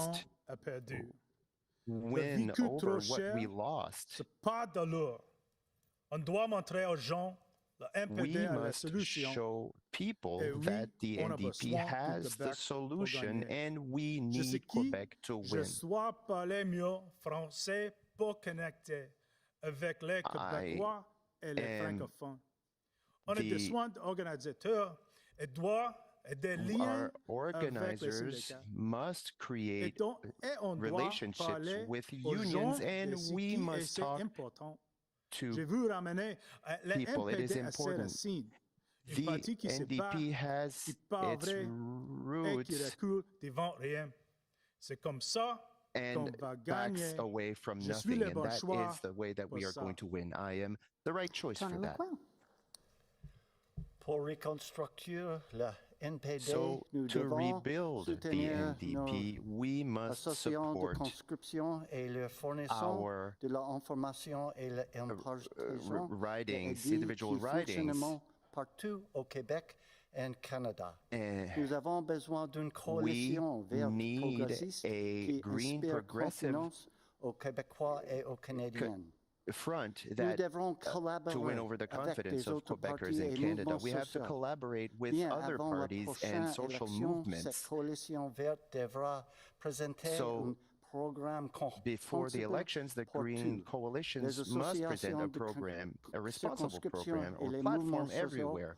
qu'on a perdu. win vécu over trop what cher, we lost. C'est pas de l'or. On doit montrer aux gens le We NPD a la must solution. show people Et oui, that the on a NDP besoin du has the Québec solution, pour gagner. and we Je sais need qui Quebec to je win. sois parler mieux français pour connecter avec les Québécois et les am francophones. On a the- besoin d'organisateurs et doit des liens Our avec les organizers syndicats. must create Et on doit relationships parler with aux gens unions, and de ce we qui must est talk important. to Je veux ramener le people. It is NPD à ses important. racines. Un the parti qui se bat, NDP has qui pas its vrai et qui roots recule devant rien. C'est comme ça qu'on and va backs gagner. away from Je suis nothing, le and bon that choix is the way that we pour are ça. going to win. I am the right choice Tony for that. McQuail. Pour reconstruire la NPD, So, nous to devons rebuild the soutenir NDP, we nos must associations de support conscription et leur fournissant our de l'information et l'impartition ridings, individual qui ridings. fonctionnement partout au Québec et Canada. And Nous avons besoin d'une coalition verte need progressiste a qui green inspire progressive confiance aux Québécois et aux Canadiens. front Nous that devrons to collaborer win over the avec confidence les of autres Quebecers partis in et Canada. mouvements We have to sociaux. collaborate with Bien other avant la parties prochaine and social élection, cette movements. coalition verte devra présenter So, un programme Before the compréhensible elections, the pour Green tous. Coalitions Les must present associations a de program, a responsible circonscription program et or les platform mouvements sociaux everywhere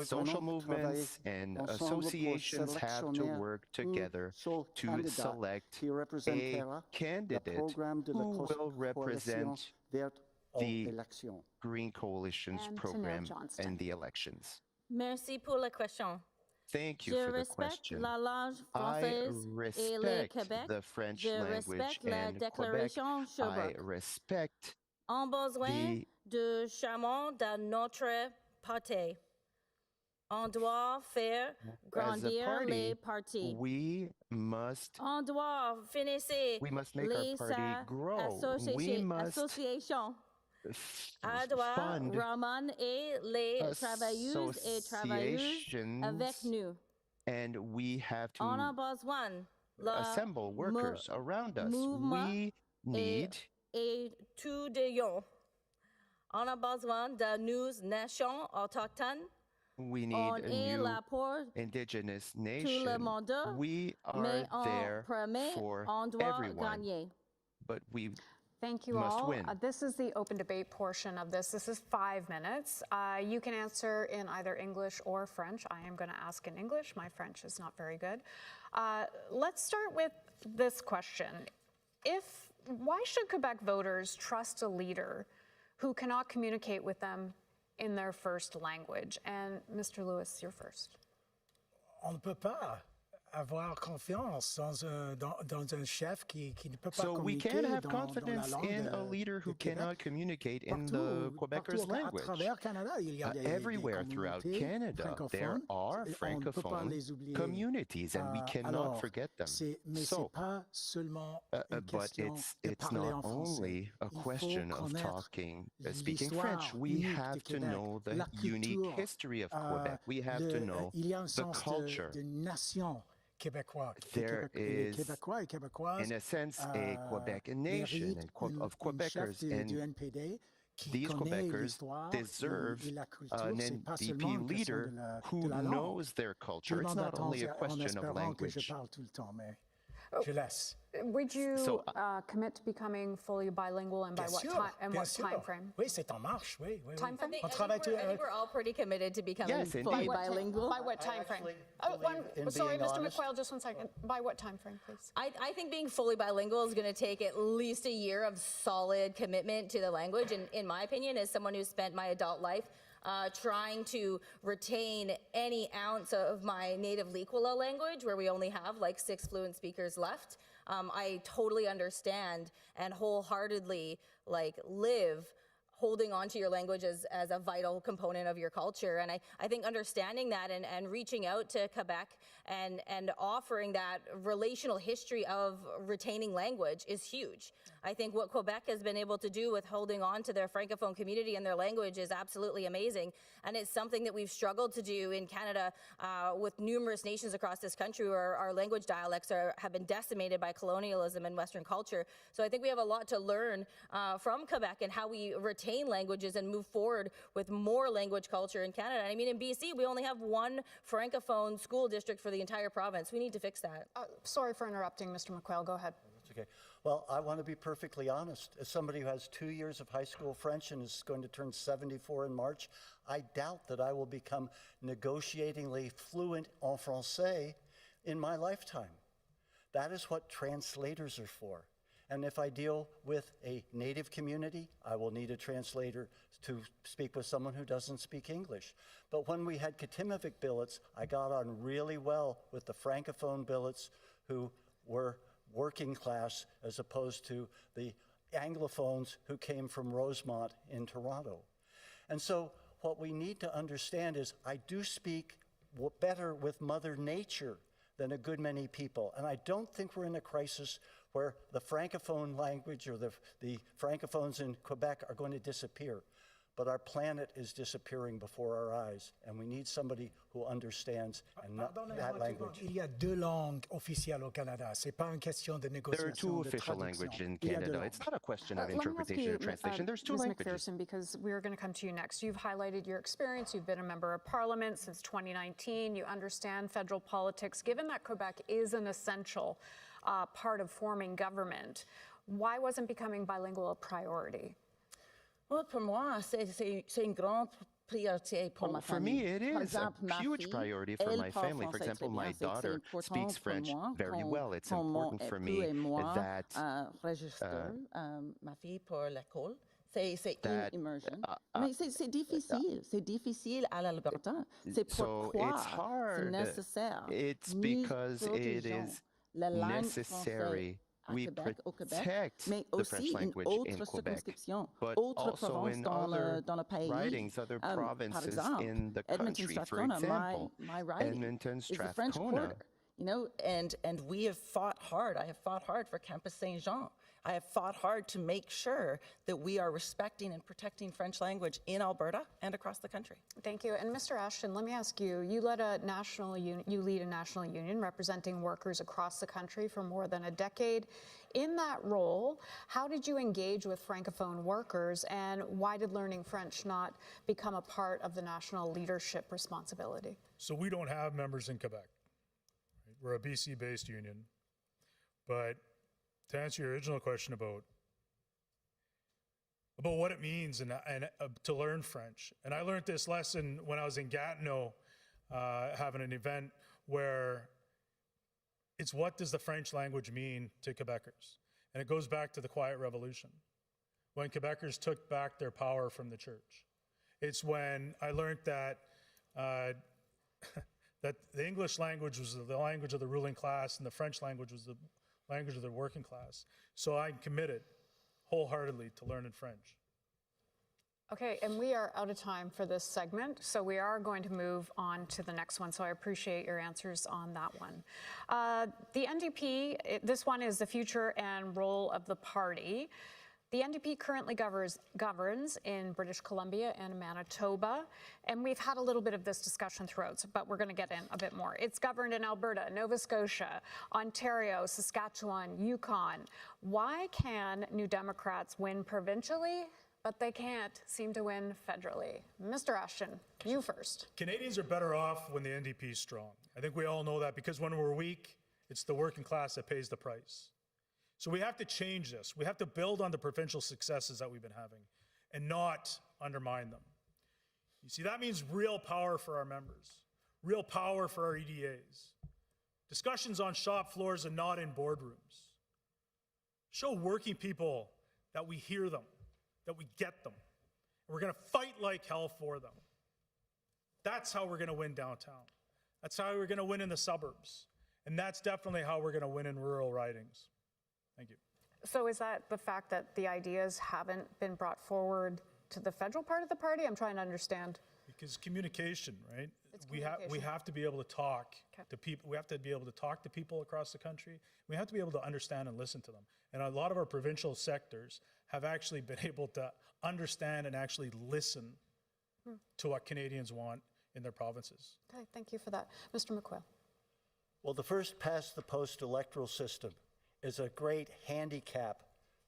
Social movements and associations have to work together to select a candidate who will represent the Green Coalition's And program Tanil Johnston. in the elections. Merci pour la question. Thank you Je for the respecte question. la langue I française et le respect Québec. the French Je language respecte la and Quebec. déclaration I Sherbrooke. respect En besoin de charbon dans notre parti. On doit faire as a grandir les party, partis. we must On doit finir make our party grow. We must associations. On doit fund ramener les travailleuses et travailleurs avec associations, nous. and we have On a to besoin assemble workers around us. mouvement We need étudiants. On a besoin de nos nations autochtones. we On need est a new là pour indigenous tout le nation. monde, We mais are there on for doit everyone, gagner. but we Thank you must all. win. This is the open debate portion of this. This is 5 minutes. You can answer in either English or French. I am going to ask in English. My French is not very good. Let's start with this question. Why should Quebec voters trust a leader who cannot communicate with them in their first language? And Mr. Lewis, you're first. On ne peut pas avoir confiance dans un chef qui ne peut pas So we communiquer can't have dans la confidence langue in a de leader who Québec. cannot communicate in Partout, the Quebecers' partout à language. travers Canada, il y a des Everywhere throughout communautés Canada, there francophones. are On ne peut pas francophone les oublier. communities, and we cannot Alors, forget them. mais So, c'est pas seulement une but question de it's parler not en français. only a Il faut question of connaître speaking l'histoire French. We unique have du to Québec, know the la unique culture, history of Quebec. We have to know il y a un the sens culture. de nation québécois. There Les is, Québécois et Québécoises, in a sense, a Quebec nation méritent of une chef Quebecers, and du NPD qui these connaît Quebecers l'histoire deserve et la culture. an C'est pas NDP seulement une question leader de la who langue. knows their Tout culture. le It's monde not attend only a en question of espérant que je language. parle tout le temps, mais je laisse. Would you So, commit to becoming fully bilingual, and by Bien what sûr, time and bien what sûr. time frame? Oui, c'est en marche, oui. oui, Time oui. frame? On travaille tout. I think we're all pretty committed to becoming Yes, fully indeed. bilingual. By what time frame? in Sorry, being Mr. honest. McQuail, just 1 second. By what time frame, please? I think being fully bilingual is going to take at least a year of solid commitment to the language. And in my opinion, as someone who's spent my adult life trying to retain any ounce of my native Likwala language, where we only have like 6 fluent speakers left, I totally understand and wholeheartedly live holding on to your language as a vital component of your culture. And I think understanding that and reaching out to Quebec and offering that relational history of retaining language is huge. I think what Quebec has been able to do with holding on to their Francophone community and their language is absolutely amazing. And it's something that we've struggled to do in Canada with numerous nations across this country where our language dialects have been decimated by colonialism and Western culture. So I think we have a lot to learn from Quebec and how we retain languages and move forward with more language culture in Canada. I mean, in BC, we only have 1 Francophone school district for the entire province. We need to fix that. Sorry for interrupting, Mr. McQuail. Go ahead. Okay. Well, I want to be perfectly honest. As somebody who has 2 years of high school French and is going to turn 74 in March, I doubt that I will become negotiatingly fluent en français in my lifetime. That is what translators are for. And if I deal with a native community, I will need a translator to speak with someone who doesn't speak English. But when we had Katimavik billets, I got on really well with the Francophone billets who were working class as opposed to the Anglophones who came from Rosemont in Toronto. And so what we need to understand is I do speak better with Mother Nature than a good many people. And I don't think we're in a crisis where the Francophone language or the Francophones in Quebec are going to disappear. But our planet is disappearing before our eyes, and we need somebody who understands and not that language. Il y a 2 langues officielles au Canada. C'est pas une question de There are négociation, 2 de official traduction. languages in Il y a 2 Canada. langues. It's not a question of Let me ask interpretation you, or translation. There's 2 Ms. languages. McPherson, because we are going to come to you next. You've highlighted your experience. You've been a member of parliament since 2019. You understand federal politics. Given that Quebec is an essential part of forming government, why wasn't becoming bilingual a priority? Well, pour moi, c'est une grande priorité pour ma For famille. me, it Par is a exemple, ma huge fille, priority for elle my parle family. For français example, très my bien. C'est que c'est daughter important speaks pour French moi very well. It's qu'on important for époux et me moi that register ma fille pour l'école. C'est une that, immersion. Mais c'est difficile. C'est difficile à l'Alberta. C'est so pourquoi it's c'est hard. nécessaire. It's Nous because it protégeons is la langue necessary. française We au Québec, protect mais the aussi French une language in autre Quebec, circonscription, but autre also province in dans other le pays. ridings, other Par provinces exemple, in the Edmonton, country. For Strathcona, example, my riding Edmonton, is the French Strathcona. Quarter. You know, and we have fought hard. I have fought hard for Campus Saint-Jean. I have fought hard to make sure that we are respecting and protecting French language in Alberta and across the country. Thank you. And Mr. Ashton, let me ask you, you lead a national union representing workers across the country for more than a decade. In that role, how did you engage with Francophone workers, and why did learning French not become a part of the national leadership responsibility? So we don't have members in Quebec. Right? We're a BC-based union. But to answer your original question about what it means and to learn French, and I learned this lesson when I was in Gatineau, having an event where it's what does the French language mean to Quebecers? And it goes back to the Quiet Revolution, when Quebecers took back their power from the church. It's when I learned that that the English language was the language of the ruling class and the French language was the language of the working class. So I'm committed wholeheartedly to learning French. Okay, and we are out of time for this segment, so we are going to move on to the next one, so I appreciate your answers on that one. The NDP, this one is the future and role of the party. The NDP currently governs in British Columbia and Manitoba, and we've had a little bit of this discussion throughout, but we're going to get in a bit more. It's governed in Alberta, Nova Scotia, Ontario, Saskatchewan, Yukon. Why can New Democrats win provincially, but they can't seem to win federally? Mr. Ashton, you first. Canadians are better off when the NDP is strong. I think we all know that, because when we're weak, it's the working class that pays the price. So we have to change this. We have to build on the provincial successes that we've been having and not undermine them. You see, that means real power for our members, real power for our EDAs, discussions on shop floors and not in boardrooms. Show working people that we hear them, that we get them. And we're going to fight like hell for them. That's how we're going to win downtown. That's how we're going to win in the suburbs. And that's definitely how we're going to win in rural ridings. Thank you. So is that the fact that the ideas haven't been brought forward to the federal part of the party? I'm trying to understand. Because communication, right? It's we have to be able to talk to people. We have to be able to talk to people across the country. We have to be able to understand and listen to them. And a lot of our provincial sectors have actually been able to understand and actually listen to what Canadians want in their provinces. Okay, thank you for that. Mr. McQuail. Well, the first past the post electoral system is a great handicap,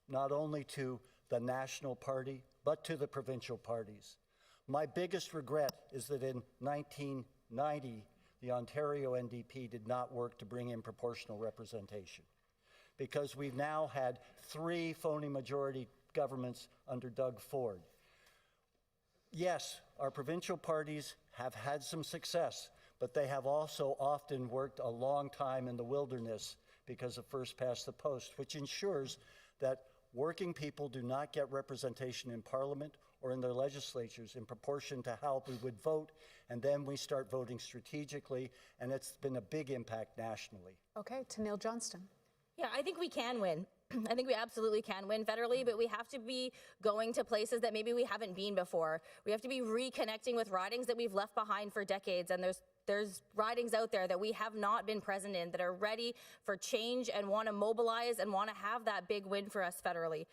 not only to the national party, but to the provincial parties. My biggest regret is that in 1990, the Ontario NDP did not work to bring in proportional representation, because we've now had 3 phony majority governments under Doug Ford. Yes, our provincial parties have had some success, but they have also often worked a long time in the wilderness because of first past the post, which ensures that working people do not get representation in Parliament or in their legislatures in proportion to how we would vote, and then we start voting strategically, and it's been a big impact nationally. Okay, Tenille Johnston. Yeah, I think we can win. I think we absolutely can win federally, but we have to be going to places that maybe we haven't been before. We have to be reconnecting with ridings that we've left behind for decades, and there's ridings out there that we have not been present in that are ready for change and want to mobilize and want to have that big win for us federally.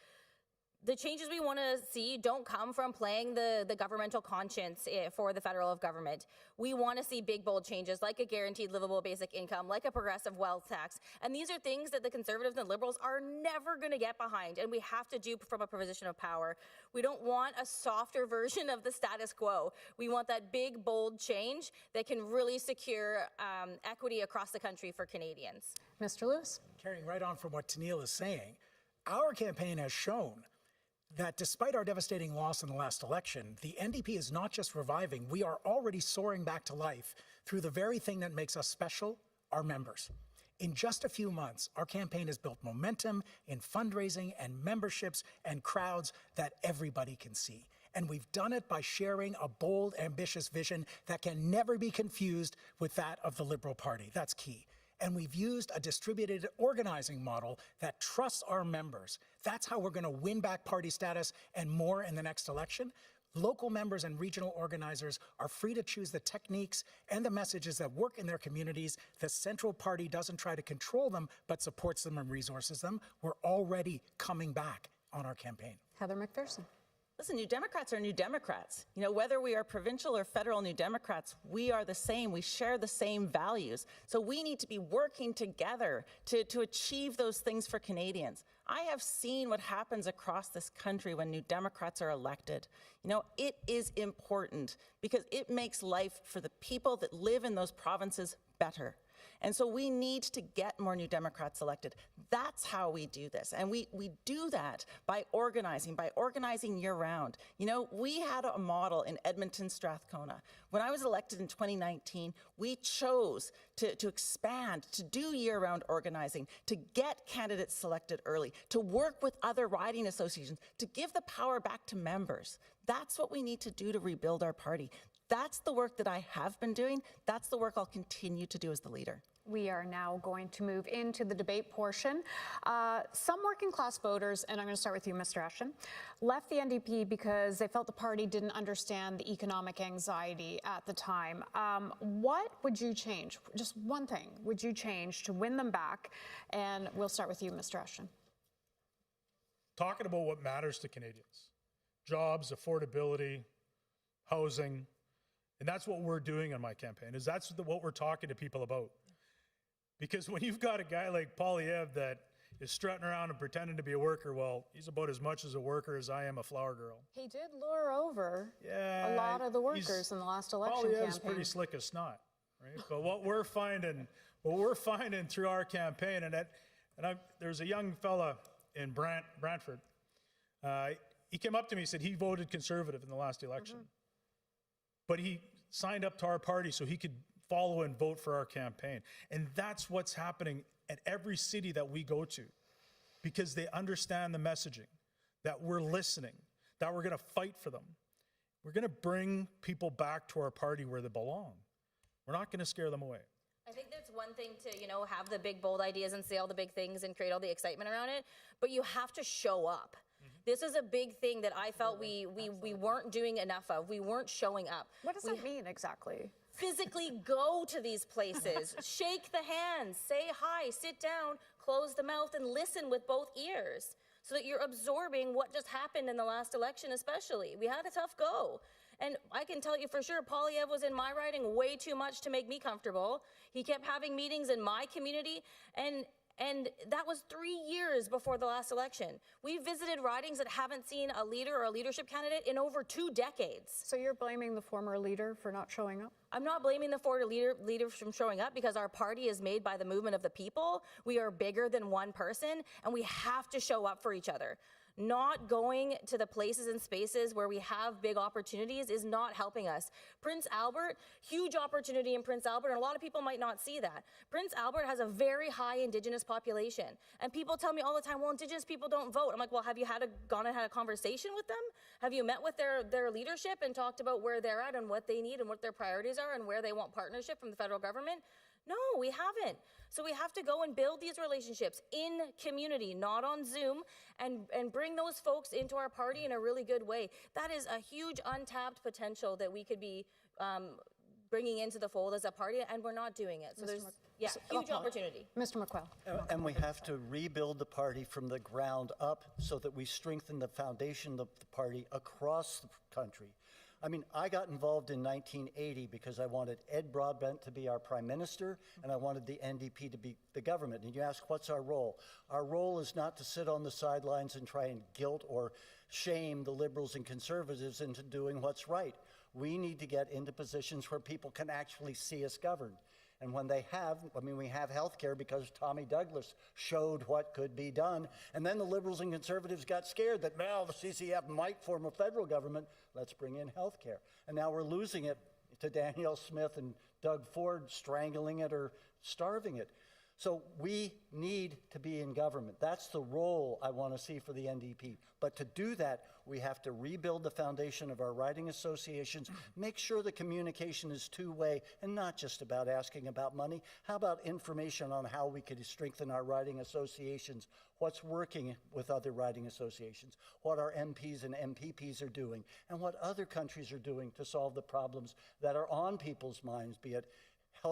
The changes we want to see don't come from playing the governmental conscience for the federal government. We want to see big, bold changes like a guaranteed livable basic income, like a progressive wealth tax. And these are things that the Conservatives and Liberals are never going to get behind, and we have to do from a position of power. We don't want a softer version of the status quo. We want that big, bold change that can really secure equity across the country for Canadians. Mr. Lewis? Carrying right on from what Tenille is saying, our campaign has shown that despite our devastating loss in the last election, the NDP is not just reviving, we are already soaring back to life through the very thing that makes us special, our members. In just a few months, our campaign has built momentum in fundraising and memberships and crowds that everybody can see. And we've done it by sharing a bold, ambitious vision that can never be confused with that of the Liberal Party. That's key. And we've used a distributed organizing model that trusts our members. That's how we're going to win back party status and more in the next election. Local members and regional organizers are free to choose the techniques and the messages that work in their communities. The central party doesn't try to control them, but supports them and resources them. We're already coming back on our campaign. Heather McPherson. Listen, New Democrats are New Democrats. You know, whether we are provincial or federal New Democrats, we are the same. We share the same values. So we need to be working together to achieve those things for Canadians. I have seen what happens across this country when New Democrats are elected. You know, it is important because it makes life for the people that live in those provinces better. And so we need to get more New Democrats elected. That's how we do this. And we do that by organizing year-round. You know, we had a model in Edmonton, Strathcona. When I was elected in 2019, we chose to expand, to do year-round organizing, to get candidates selected early, to work with other riding associations, to give the power back to members. That's what we need to do to rebuild our party. That's the work that I have been doing. That's the work I'll continue to do as the leader. We are now going to move into the debate portion. Some working class voters, and I'm going to start with you, Mr. Ashton, left the NDP because they felt the party didn't understand the economic anxiety at the time. What would you change? Just one thing would you change to win them back? And we'll start with you, Mr. Ashton. Talking about what matters to Canadians. Jobs, affordability, housing. And that's what we're doing on my campaign, is that's what we're talking to people about. Because when you've got a guy like Poilievre that is strutting around and pretending to be a worker, well, he's about as much as a worker as I am a flower girl. He did lure over a lot of the workers in the last election Poilievre's campaign. pretty slick as snot, right? But what we're finding through our campaign, there's a young fella in Brantford. He came up to me and said he voted Conservative in the last election. But he signed up to our party so he could follow and vote for our campaign. And that's what's happening at every city that we go to, because they understand the messaging, that we're listening, that we're going to fight for them. We're going to bring people back to our party where they belong. We're not going to scare them away. I think that's one thing to, you know, have the big, bold ideas and say all the big things and create all the excitement around it, but you have to show up. This is a big thing that I felt we weren't doing enough of. We weren't showing up. What does that mean exactly? Physically go to these places, shake the hands, say hi, sit down, close the mouth, and listen with both ears so that you're absorbing what just happened in the last election especially. We had a tough go. And I can tell you for sure, Poilievre was in my riding way too much to make me comfortable. He kept having meetings in my community, and that was 3 years before the last election. We visited ridings that haven't seen a leader or a leadership candidate in over 2 decades. So you're blaming the former leader for not showing up? I'm not blaming the former leader from showing up, because our party is made by the movement of the people. We are bigger than one person, and we have to show up for each other. Not going to the places and spaces where we have big opportunities is not helping us. Prince Albert, huge opportunity in Prince Albert, and a lot of people might not see that. Prince Albert has a very high Indigenous population, and people tell me all the time, well, Indigenous people don't vote. I'm like, well, have you gone and had a conversation with them? Have you met with their leadership and talked about where they're at and what they need and what their priorities are and where they want partnership from the federal government? No, we haven't. So we have to go and build these relationships in community, not on Zoom, and bring those folks into our party in a really good way. That is a huge untapped potential that we could be bringing into the fold as a party, and we're not doing it. So there's, huge opportunity. Mr. McQuail. And we have to rebuild the party from the ground up so that we strengthen the foundation of the party across the country. I mean, I got involved in 1980 because I wanted Ed Broadbent to be our prime minister, and I wanted the NDP to be the government. And you ask, what's our role? Our role is not to sit on the sidelines and try and guilt or shame the Liberals and Conservatives into doing what's right. We need to get into positions where people can actually see us governed. And when they have, I mean, we have health care because Tommy Douglas showed what could be done. And then the Liberals and Conservatives got scared that, well, the CCF might form a federal government. Let's bring in health care. And now we're losing it to Danielle Smith and Doug Ford strangling it or starving it. So we need to be in government. That's the role I want to see for the NDP. But to do that, we have to rebuild the foundation of our riding associations, make sure the communication is two-way and not just about asking about money. How about information on how we could strengthen our riding associations, what's working with other riding associations, what our MPs and MPPs are doing, and what other countries are doing to solve the problems that are on people's minds, be it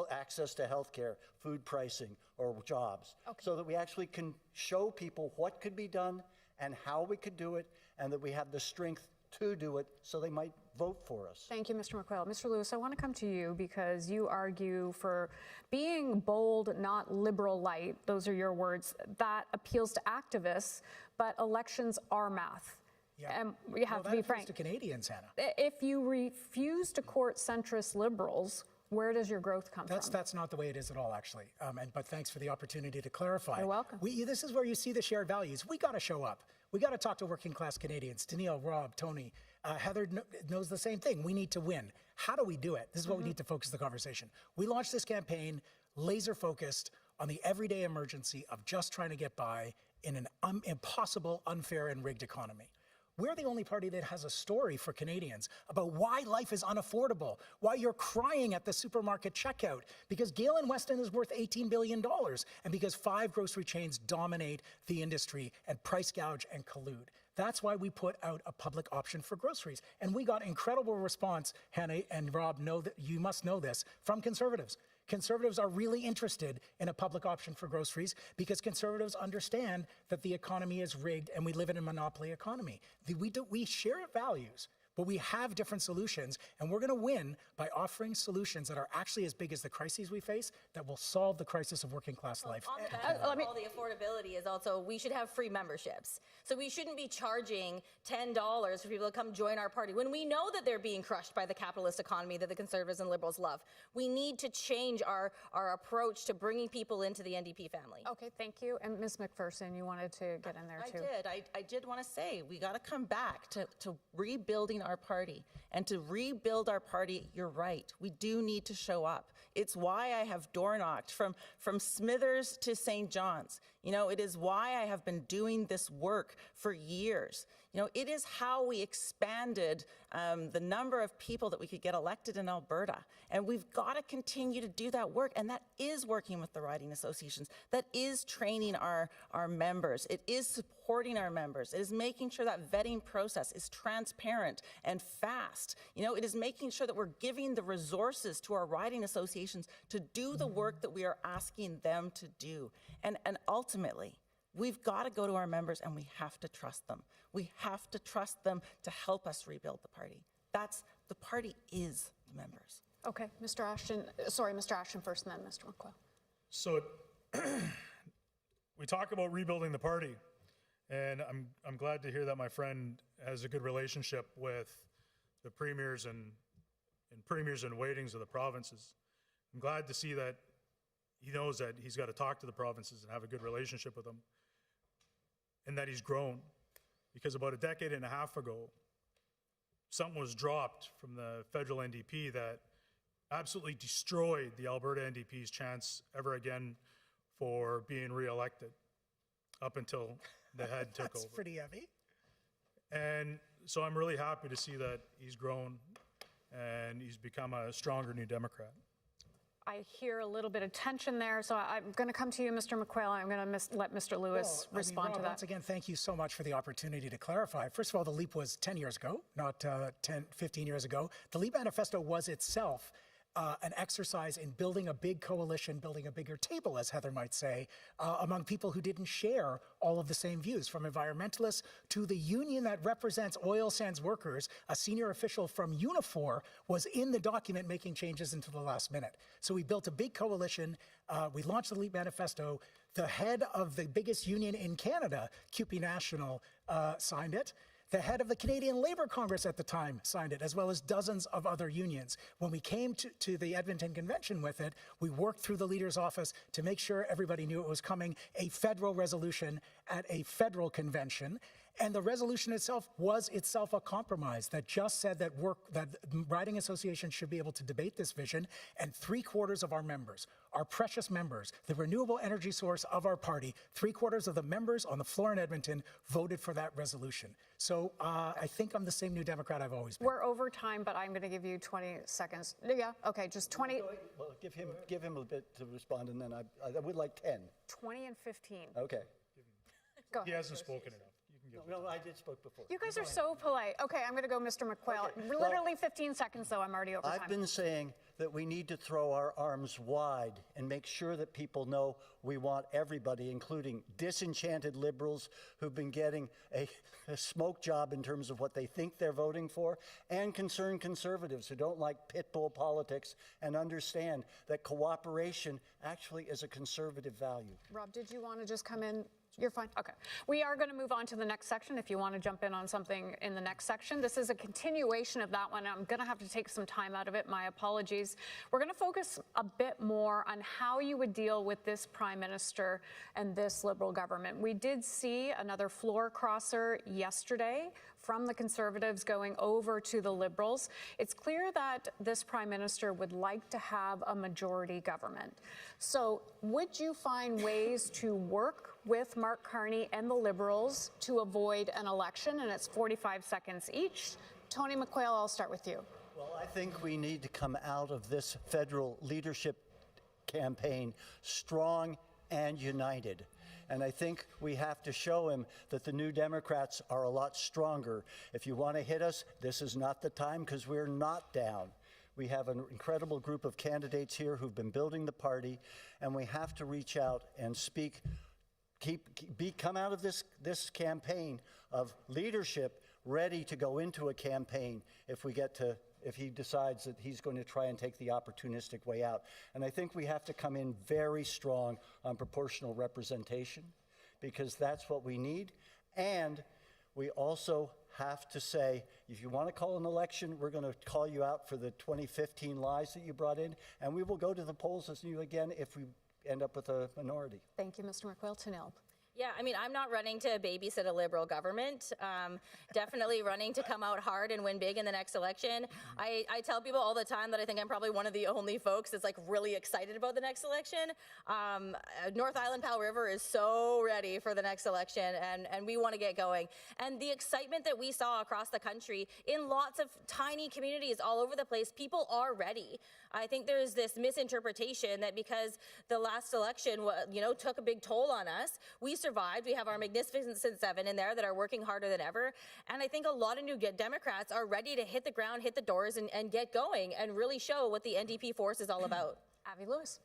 access to health care, food pricing, or jobs, so that we actually can show people what could be done and how we could do it, and that we have the strength to do it so they might vote for us. Thank you, Mr. McQuail. Mr. Lewis, I want to come to you because you argue for being bold, not liberal light. Those are your words. That appeals to activists, but elections are math. Yeah. And we have to be frank. To Canadians, Hannah. If you refuse to court centrist liberals, where does your growth come from? That's not the way it is at all, actually. But thanks for the opportunity to clarify. You're welcome. This is where you see the shared values. We got to show up. We got to talk to working class Canadians. Tennille, Rob, Tony, Heather knows the same thing. We need to win. How do we do it? This is what we need to focus the conversation. We launched this campaign laser focused on the everyday emergency of just trying to get by in an impossible, unfair, and rigged economy. We're the only party that has a story for Canadians about why life is unaffordable, why you're crying at the supermarket checkout, because Galen Weston is worth $18 billion, and because 5 grocery chains dominate the industry and price gouge and collude. That's why we put out a public option for groceries. And we got incredible response, Hannah and Rob, you must know this, from Conservatives. Conservatives are really interested in a public option for groceries because Conservatives understand that the economy is rigged and we live in a monopoly economy. We share values, but we have different solutions, and we're going to win by offering solutions that are actually as big as the crises we face that will solve the crisis of working class life. On the back of all the affordability is also we should have free memberships. So we shouldn't be charging $10 for people to come join our party when we know that they're being crushed by the capitalist economy that the Conservatives and Liberals love. We need to change our approach to bringing people into the NDP family. Okay, thank you. And Ms. McPherson, you wanted to get in there too. I did want to say we got to come back to rebuilding our party. And to rebuild our party, you're right, we do need to show up. It's why I have door knocked from Smithers to St. John's. You know, it is why I have been doing this work for years. You know, it is how we expanded the number of people that we could get elected in Alberta. And we've got to continue to do that work. And that is working with the riding associations. That is training our members. It is supporting our members. It is making sure that vetting process is transparent and fast. You know, it is making sure that we're giving the resources to our riding associations to do the work that we are asking them to do. And ultimately, we've got to go to our members and we have to trust them. We have to trust them to help us rebuild the party. The party is the members. Okay, Mr. Ashton, sorry, Mr. Ashton first and then Mr. McQuail. So we talk about rebuilding the party, and I'm glad to hear that my friend has a good relationship with the premiers and premiers and waitings of the provinces. I'm glad to see that he knows that he's got to talk to the provinces and have a good relationship with them, and that he's grown. Because about a decade and a half ago, something was dropped from the federal NDP that absolutely destroyed the Alberta NDP's chance ever again for being re-elected up until the head took over. That's pretty heavy. And so I'm really happy to see that he's grown and he's become a stronger New Democrat. I hear a little bit of tension there, so I'm going to come to you, Mr. McQuail. I'm going to let Mr. Lewis respond to that. Once again, thank you so much for the opportunity to clarify. First of all, the LEAP was 10 years ago, not 15 years ago. The LEAP manifesto was itself an exercise in building a big coalition, building a bigger table, as Heather might say, among people who didn't share all of the same views, from environmentalists to the union that represents oil sands workers. A senior official from Unifor was in the document making changes until the last minute. So we built a big coalition. We launched the LEAP manifesto. The head of the biggest union in Canada, CUPE National, signed it. The head of the Canadian Labour Congress at the time signed it, as well as dozens of other unions. When we came to the Edmonton Convention with it, we worked through the leader's office to make sure everybody knew it was coming, a federal resolution at a federal convention. And the resolution itself was itself a compromise that just said that riding associations should be able to debate this vision, and 3/4 of our members, our precious members, the renewable energy source of our party, 3/4 of the members on the floor in Edmonton voted for that resolution. So I think I'm the same New Democrat I've always been. We're over time, but I'm going to give you 20 seconds. Yeah, okay, just 20. Well, give him a bit to respond, and then I would like 10. 20 and 15. Okay. Go He ahead. hasn't spoken enough. No, I did spoke before. You guys are so polite. Okay, I'm going to go Mr. McQuail. Literally 15 seconds, though. I'm already over time. I've been saying that we need to throw our arms wide and make sure that people know we want everybody, including disenchanted liberals who've been getting a smoke job in terms of what they think they're voting for, and concerned conservatives who don't like pit bull politics and understand that cooperation actually is a conservative value. Rob, did you want to just come in? You're fine. Okay. We are going to move on to the next section if you want to jump in on something in the next section. This is a continuation of that one. I'm going to have to take some time out of it. My apologies. We're going to focus a bit more on how you would deal with this Prime Minister and this Liberal government. We did see another floor crosser yesterday from the Conservatives going over to the Liberals. It's clear that this Prime Minister would like to have a majority government. So would you find ways to work with Mark Carney and the Liberals to avoid an election? And it's 45 seconds each. Tony McQuail, I'll start with you. Well, I think we need to come out of this federal leadership campaign strong and united. And I think we have to show him that the New Democrats are a lot stronger. If you want to hit us, this is not the time, because we're not down. We have an incredible group of candidates here who've been building the party, and we have to reach out and speak. Come out of this campaign of leadership ready to go into a campaign if he decides that he's going to try and take the opportunistic way out. And I think we have to come in very strong on proportional representation, because that's what we need. And we also have to say, if you want to call an election, we're going to call you out for the 2015 lies that you brought in, and we will go to the polls as you again if we end up with a minority. Thank you, Mr. McQuail. Tanil. Yeah, I mean, I'm not running to babysit a Liberal government. Definitely running to come out hard and win big in the next election. I tell people all the time that I think I'm probably one of the only folks that's like really excited about the next election. North Island Powell River is so ready for the next election, and we want to get going. And the excitement that we saw across the country in lots of tiny communities all over the place, people are ready. I think there's this misinterpretation that because the last election, took a big toll on us, we survived. We have our Magnificent Seven in there that are working harder than ever. And I think a lot of New Democrats are ready to hit the ground, hit the doors, and get going and really show what the NDP force is all about. Avi Lewis.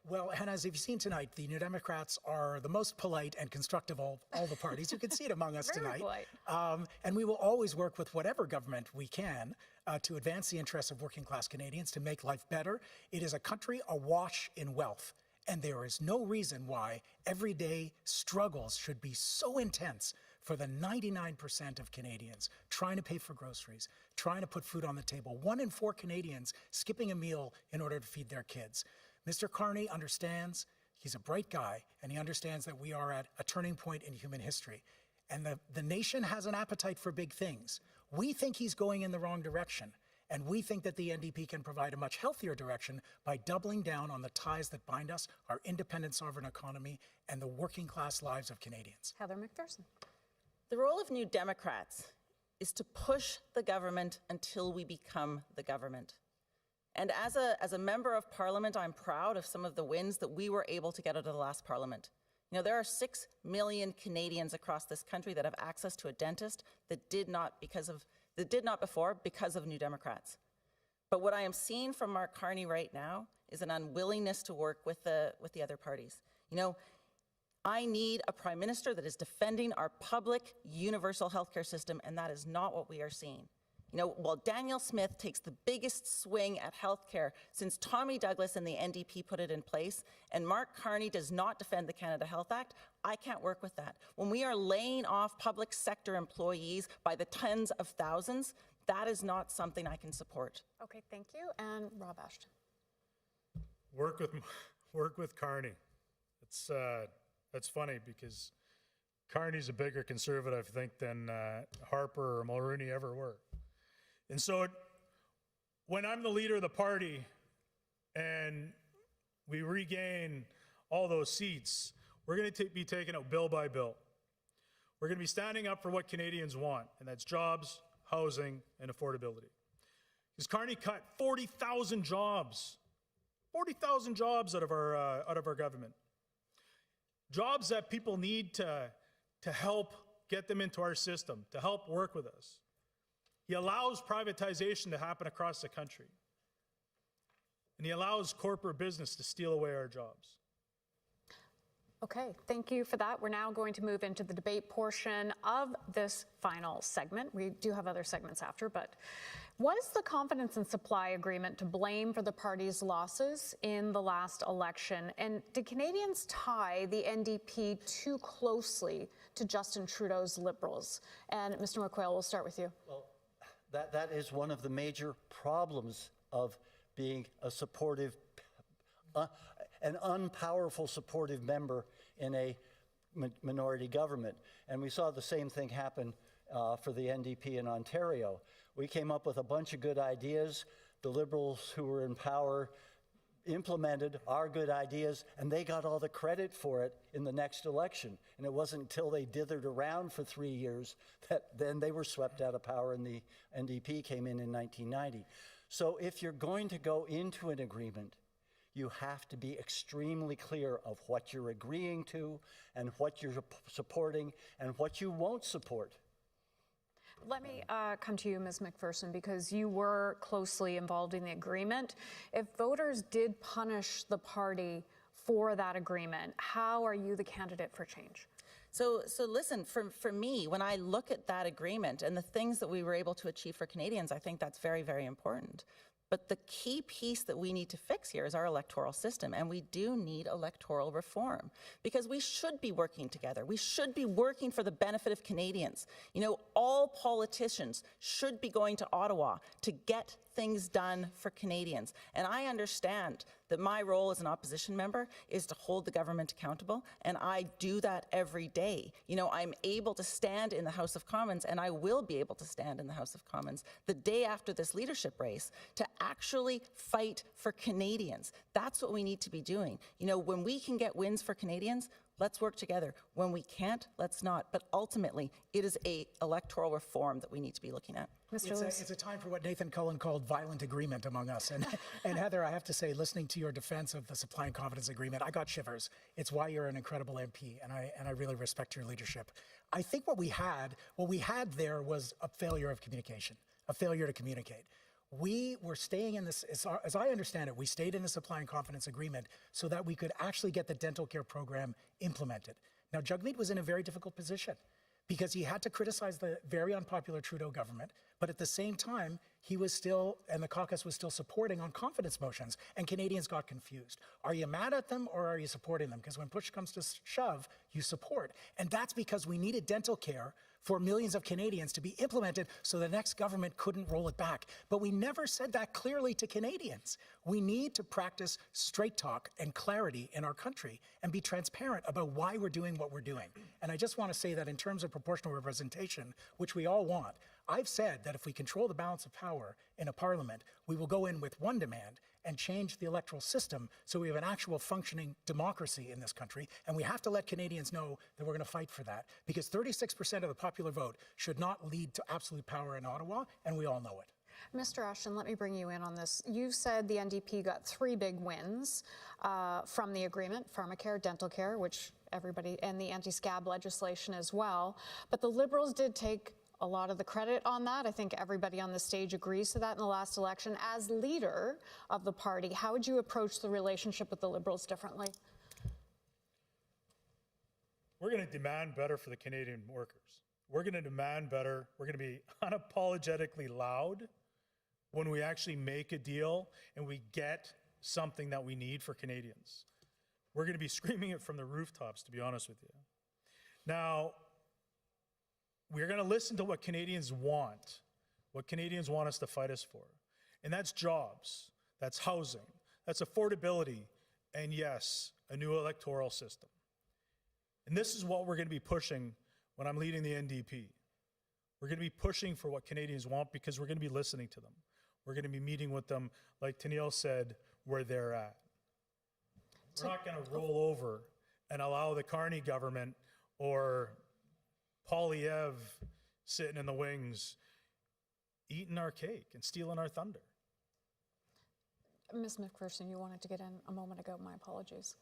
Well, Hannah, as you've seen tonight, the New Democrats are the most polite and constructive of all the parties. You can see it among us Very tonight. Polite. And we will always work with whatever government we can to advance the interests of working class Canadians, to make life better. It is a country awash in wealth, and there is no reason why everyday struggles should be so intense for the 99% of Canadians trying to pay for groceries, trying to put food on the table. 1 in 4 Canadians skipping a meal in order to feed their kids. Mr. Carney understands, he's a bright guy, and he understands that we are at a turning point in human history. And the nation has an appetite for big things. We think he's going in the wrong direction, and we think that the NDP can provide a much healthier direction by doubling down on the ties that bind us, our independent sovereign economy, and the working class lives of Canadians. Heather McPherson. The role of New Democrats is to push the government until we become the government. And as a member of Parliament, I'm proud of some of the wins that we were able to get out of the last Parliament. There are 6 million Canadians across this country that have access to a dentist that did not before because of New Democrats. But what I am seeing from Mark Carney right now is an unwillingness to work with the other parties. I need a Prime Minister that is defending our public universal healthcare system, and that is not what we are seeing. While Daniel Smith takes the biggest swing at healthcare since Tommy Douglas and the NDP put it in place, and Mark Carney does not defend the Canada Health Act, I can't work with that. When we are laying off public sector employees by the tens of thousands, that is not something I can support. Okay, thank you. And Rob Ashton. Work with Carney. That's funny because Carney's a bigger conservative, I think, than Harper or Mulroney ever were. And so when I'm the leader of the party and we regain all those seats, we're going to be taking out bill by bill. We're going to be standing up for what Canadians want, and that's jobs, housing, and affordability. Because Carney cut 40,000 jobs. 40,000 jobs out of our government. Jobs that people need to help get them into our system, to help work with us. He allows privatization to happen across the country. And he allows corporate business to steal away our jobs. Okay, thank you for that. We're now going to move into the debate portion of this final segment. We do have other segments after, but was the confidence and supply agreement to blame for the party's losses in the last election? And did Canadians tie the NDP too closely to Justin Trudeau's Liberals? And Mr. McQuail, we'll start with you. Well, that is one of the major problems of being a supportive, an unpowerful supportive member in a minority government. And we saw the same thing happen for the NDP in Ontario. We came up with a bunch of good ideas. The Liberals who were in power implemented our good ideas, and they got all the credit for it in the next election. And it wasn't until they dithered around for 3 years that then they were swept out of power and the NDP came in 1990. So if you're going to go into an agreement, you have to be extremely clear of what you're agreeing to and what you're supporting and what you won't support. Let me come to you, Ms. McPherson, because you were closely involved in the agreement. If voters did punish the party for that agreement, how are you the candidate for change? So listen, for me, when I look at that agreement and the things that we were able to achieve for Canadians, I think that's very, very important. But the key piece that we need to fix here is our electoral system, and we do need electoral reform because we should be working together. We should be working for the benefit of Canadians. All politicians should be going to Ottawa to get things done for Canadians. And I understand that my role as an opposition member is to hold the government accountable, and I do that every day. I'm able to stand in the House of Commons, and I will be able to stand in the House of Commons the day after this leadership race to actually fight for Canadians. That's what we need to be doing. When we can get wins for Canadians, let's work together. When we can't, let's not. But ultimately, it is an electoral reform that we need to be looking at. It's a time for what Nathan Cullen called violent agreement among us. And Heather, I have to say, listening to your defense of the supply and confidence agreement, I got shivers. It's why you're an incredible MP, and I really respect your leadership. I think what we had there was a failure of communication, a failure to communicate. We were staying in this, as I understand it, we stayed in the supply and confidence agreement so that we could actually get the dental care program implemented. Now, Jagmeet was in a very difficult position because he had to criticize the very unpopular Trudeau government, but at the same time, he was still, and the caucus was still supporting on confidence motions, and Canadians got confused. Are you mad at them or are you supporting them? Because when push comes to shove, you support. And that's because we needed dental care for millions of Canadians to be implemented so the next government couldn't roll it back. But we never said that clearly to Canadians. We need to practice straight talk and clarity in our country and be transparent about why we're doing what we're doing. And I just want to say that in terms of proportional representation, which we all want, I've said that if we control the balance of power in a parliament, we will go in with one demand and change the electoral system so we have an actual functioning democracy in this country. And we have to let Canadians know that we're going to fight for that, because 36% of the popular vote should not lead to absolute power in Ottawa, and we all know it. Mr. Ashton, let me bring you in on this. You said the NDP got 3 big wins from the agreement, pharmacare, dental care, which everybody, and the anti-scab legislation as well. But the Liberals did take a lot of the credit on that. I think everybody on the stage agrees to that in the last election. As leader of the party, how would you approach the relationship with the Liberals differently? We're going to demand better for the Canadian workers. We're going to demand better. We're going to be unapologetically loud when we actually make a deal and we get something that we need for Canadians. We're going to be screaming it from the rooftops, to be honest with you. Now, we're going to listen to what Canadians want us to fight us for. And that's jobs, that's housing, that's affordability, and yes, a new electoral system. And this is what we're going to be pushing when I'm leading the NDP. We're going to be pushing for what Canadians want because we're going to be listening to them. We're going to be meeting with them, like Tennille said, where they're at. We're not going to roll over and allow the Carney government or Poilievre sitting in the wings eating our cake and stealing our thunder. Ms. McPherson, you wanted to get in a moment ago. My apologies.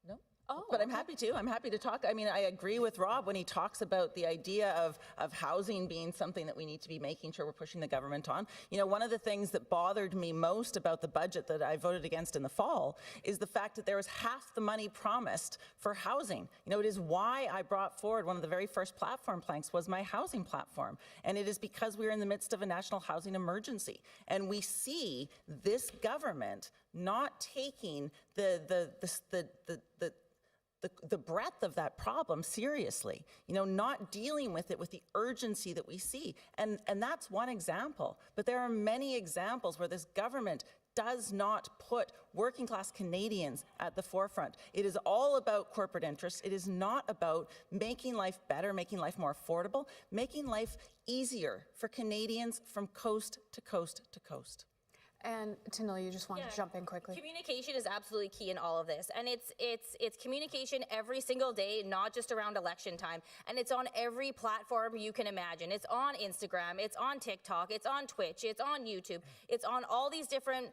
No? Oh, But I'm okay. happy to. I'm happy to talk. I mean, I agree with Rob when he talks about the idea of housing being something that we need to be making sure we're pushing the government on. You know, one of the things that bothered me most about the budget that I voted against in the fall is the fact that there was half the money promised for housing. You know, it is why I brought forward one of the very first platform planks was my housing platform. And it is because we're in the midst of a national housing emergency. And we see this government not taking the breadth of that problem seriously, you know, not dealing with it with the urgency that we see. And that's one example. But there are many examples where this government does not put working class Canadians at the forefront. It is all about corporate interests. It is not about making life better, making life more affordable, making life easier for Canadians from coast to coast to coast. And Tennille, you just want to jump in quickly. Communication is absolutely key in all of this. And it's communication every single day, not just around election time. And it's on every platform you can imagine. It's on Instagram, it's on TikTok, it's on Twitch, it's on YouTube, it's on all these different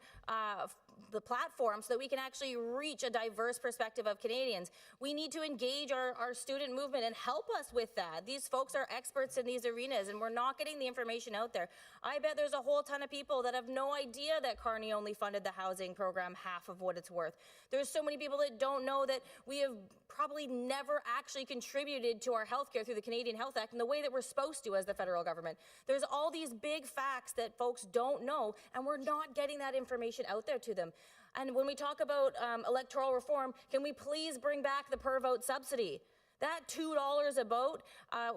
the platform so that we can actually reach a diverse perspective of Canadians. We need to engage our student movement and help us with that. These folks are experts in these arenas and we're not getting the information out there. I bet there's a whole ton of people that have no idea that Carney only funded the housing program half of what it's worth. There's so many people that don't know that we have probably never actually contributed to our healthcare through the Canadian Health Act in the way that we're supposed to as the federal government. There's all these big facts that folks don't know, and we're not getting that information out there to them. And when we talk about electoral reform, can we please bring back the per vote subsidy? That $2 a vote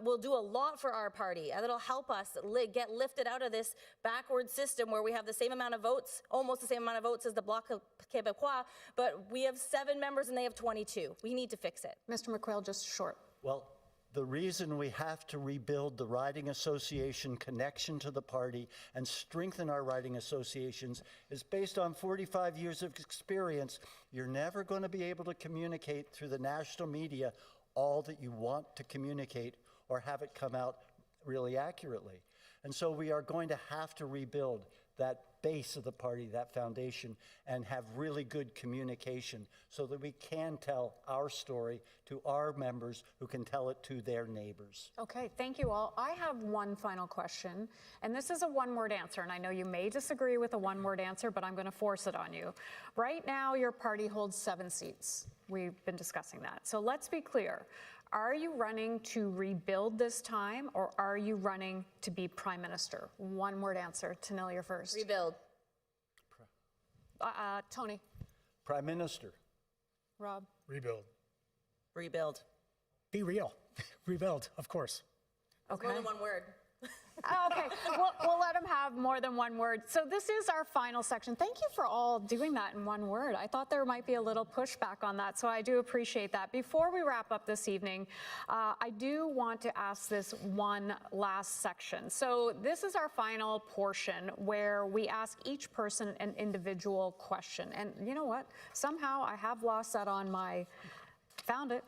will do a lot for our party, and it'll help us get lifted out of this backward system where we have the same amount of votes, almost the same amount of votes as the Bloc Québécois, but we have 7 members and they have 22. We need to fix it. Mr. McQuail, just short. Well, the reason we have to rebuild the riding association connection to the party and strengthen our riding associations is based on 45 years of experience. You're never going to be able to communicate through the national media all that you want to communicate or have it come out really accurately. And so we are going to have to rebuild that base of the party, that foundation, and have really good communication so that we can tell our story to our members who can tell it to their neighbors. Okay, thank you all. I have one final question, and this is a one-word answer, and I know you may disagree with a one-word answer, but I'm going to force it on you. Right now, your party holds 7 seats. We've been discussing that. So let's be clear. Are you running to rebuild this time, or are you running to be Prime Minister? One-word answer. Tennille, you're first. Rebuild. Tony. Prime Minister. Rob. Rebuild. Rebuild. Be real. Rebuild, of course. Okay. More than one word. Okay, we'll let him have more than one word. So this is our final section. Thank you for all doing that in one word. I thought there might be a little pushback on that, so I do appreciate that. Before we wrap up this evening, I do want to ask this one last section. So this is our final portion where we ask each person an individual question. And you know what? Somehow I have lost that on my, found it.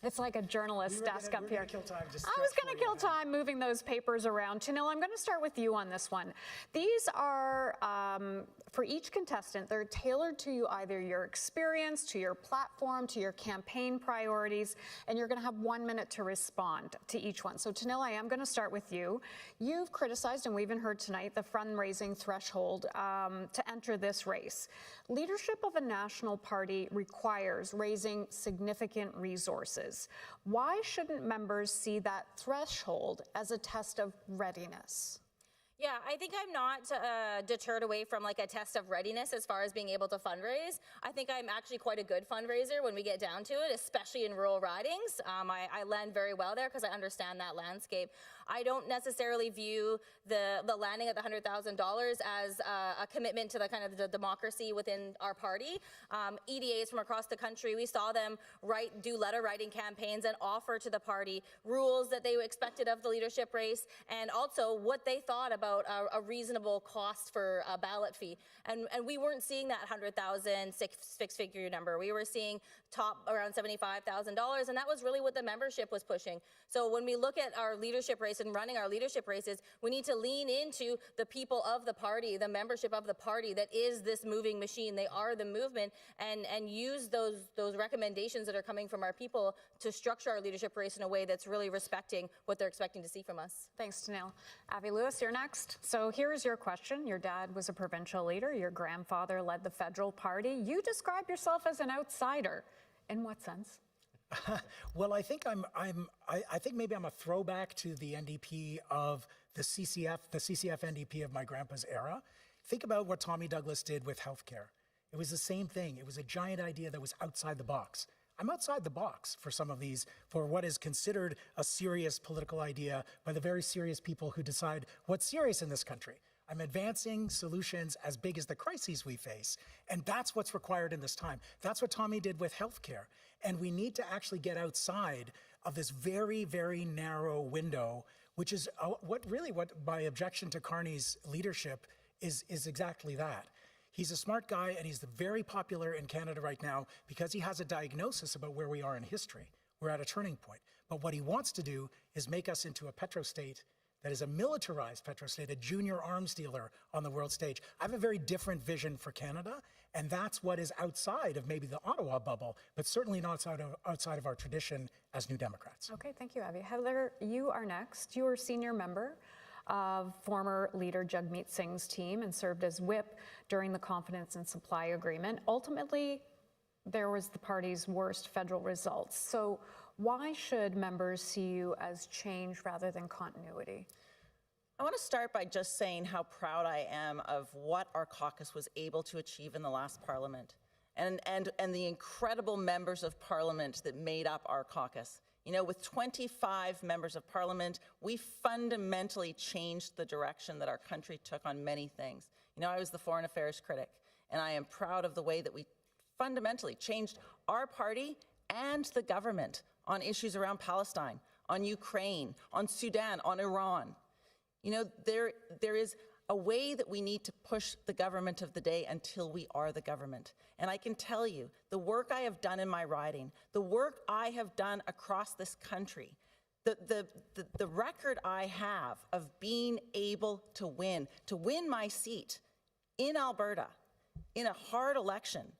It's like a journalist's desk up here. I was going to kill time moving those papers around. Tennille, I'm going to start with you on this one. These are, for each contestant, they're tailored to either your experience, to your platform, to your campaign priorities, and you're going to have 1 minute to respond to each one. So Tennille, I am going to start with you. You've criticized, and we even heard tonight, the fundraising threshold to enter this race. Leadership of a national party requires raising significant resources. is. Why shouldn't members see that threshold as a test of readiness? Yeah, I think I'm not deterred away from like a test of readiness as far as being able to fundraise. I think I'm actually quite a good fundraiser when we get down to it, especially in rural ridings. I land very well there because I understand that landscape. I don't necessarily view the landing at the $100,000 as a commitment to the kind of the democracy within our party. EDAs from across the country, we saw them do letter writing campaigns and offer to the party rules that they expected of the leadership race and also what they thought about a reasonable cost for a ballot fee. And we weren't seeing that $100,000 six-figure number. We were seeing top around $75,000, and that was really what the membership was pushing. So when we look at our leadership race and running our leadership races, we need to lean into the people of the party, the membership of the party that is this moving machine. They are the movement, and use those recommendations that are coming from our people to structure our leadership race in a way that's really respecting what they're expecting to see from us. Thanks, Tanil. Avi Lewis, you're next. So here's your question. Your dad was a provincial leader. Your grandfather led the federal party. You describe yourself as an outsider. In what sense? Well, I think I think maybe I'm a throwback to the NDP of the CCF NDP of my grandpa's era. Think about what Tommy Douglas did with healthcare. It was the same thing. It was a giant idea that was outside the box. I'm outside the box for some of these, for what is considered a serious political idea by the very serious people who decide what's serious in this country. I'm advancing solutions as big as the crises we face, and that's what's required in this time. That's what Tommy did with healthcare, and we need to actually get outside of this very, very narrow window, which is what my objection to Carney's leadership is exactly that. He's a smart guy, and he's very popular in Canada right now because he has a diagnosis about where we are in history. We're at a turning point. But what he wants to do is make us into a petrostate that is a militarized petrostate, a junior arms dealer on the world stage. I have a very different vision for Canada, and that's what is outside of maybe the Ottawa bubble, but certainly not outside of our tradition as New Democrats. Okay, thank you, Avi. Heather, you are next. You are senior member of former leader Jagmeet Singh's team and served as whip during the confidence and supply agreement. Ultimately, there was the party's worst federal results. So why should members see you as change rather than continuity? I want to start by just saying how proud I am of what our caucus was able to achieve in the last parliament and the incredible members of parliament that made up our caucus. You know, with 25 members of parliament, we fundamentally changed the direction that our country took on many things. You know, I was the foreign affairs critic, and I am proud of the way that we fundamentally changed our party and the government on issues around Palestine, on Ukraine, on Sudan, on Iran. You know, there is a way that we need to push the government of the day until we are the government. And I can tell you, the work I have done in my riding, the work I have done across this country, the record I have of being able to win my seat in Alberta in a hard election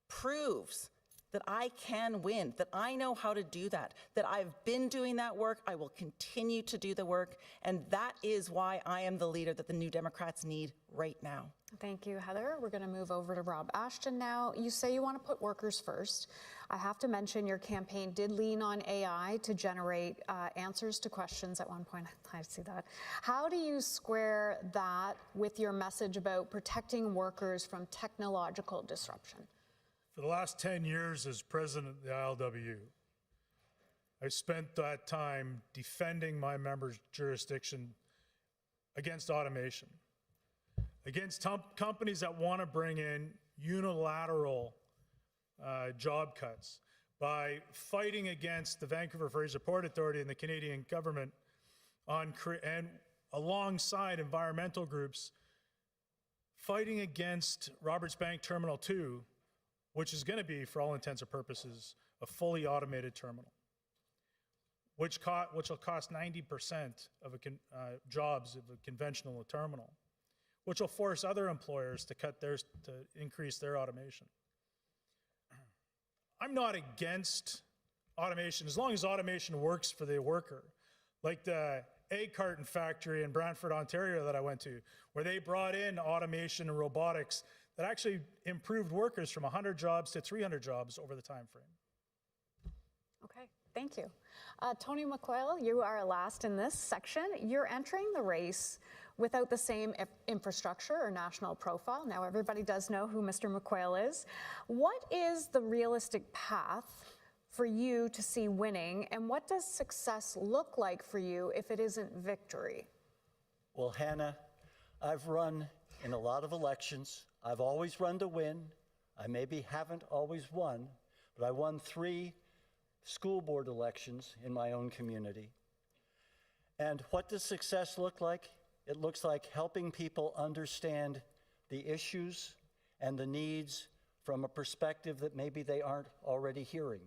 proves that I can win, that I know how to do that I've been doing that work, I will continue to do the work, and that is why I am the leader that the New Democrats need right now. Thank you, Heather. We're going to move over to Rob Ashton now. You say you want to put workers first. I have to mention your campaign did lean on AI to generate answers to questions at one point. I see that. How do you square that with your message about protecting workers from technological disruption? For the last 10 years as president of the ILWU, I spent that time defending my members' jurisdiction against automation, against companies that want to bring in unilateral job cuts, by fighting against the Vancouver Fraser Port Authority and the Canadian government and alongside environmental groups, fighting against Roberts Bank Terminal 2, which is going to be, for all intents and purposes, a fully automated terminal, which will cost 90% of jobs of a conventional terminal, which will force other employers to increase their automation. I'm not against automation as long as automation works for the worker, like the egg carton factory in Brantford, Ontario that I went to, where they brought in automation and robotics that actually improved workers from 100 jobs to 300 jobs over the time frame. Okay, Okay, thank you. Tony McQuail, you are last in this section. You're entering the race without the same infrastructure or national profile. Now everybody does know who Mr. McQuail is. What is the realistic path for you to see winning, and what does success look like for you if it isn't victory? Well, Hannah, I've run in a lot of elections. I've always run to win. I maybe haven't always won, but I won 3 school board elections in my own community. And what does success look like? It looks like helping people understand the issues and the needs from a perspective that maybe they aren't already hearing.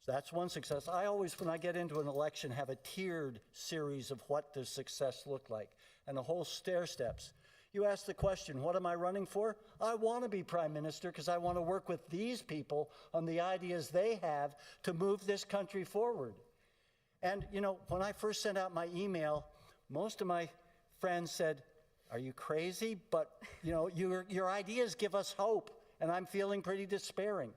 So that's one success. I always, when I get into an election, have a tiered series of what does success look like, and the whole stair steps. You ask the question, what am I running for? I want to be Prime Minister because I want to work with these people on the ideas they have to move this country forward. And, you know, when I first sent out my email, most of my friends said, are you crazy? But, you know, your ideas give us hope, and I'm feeling pretty despairing.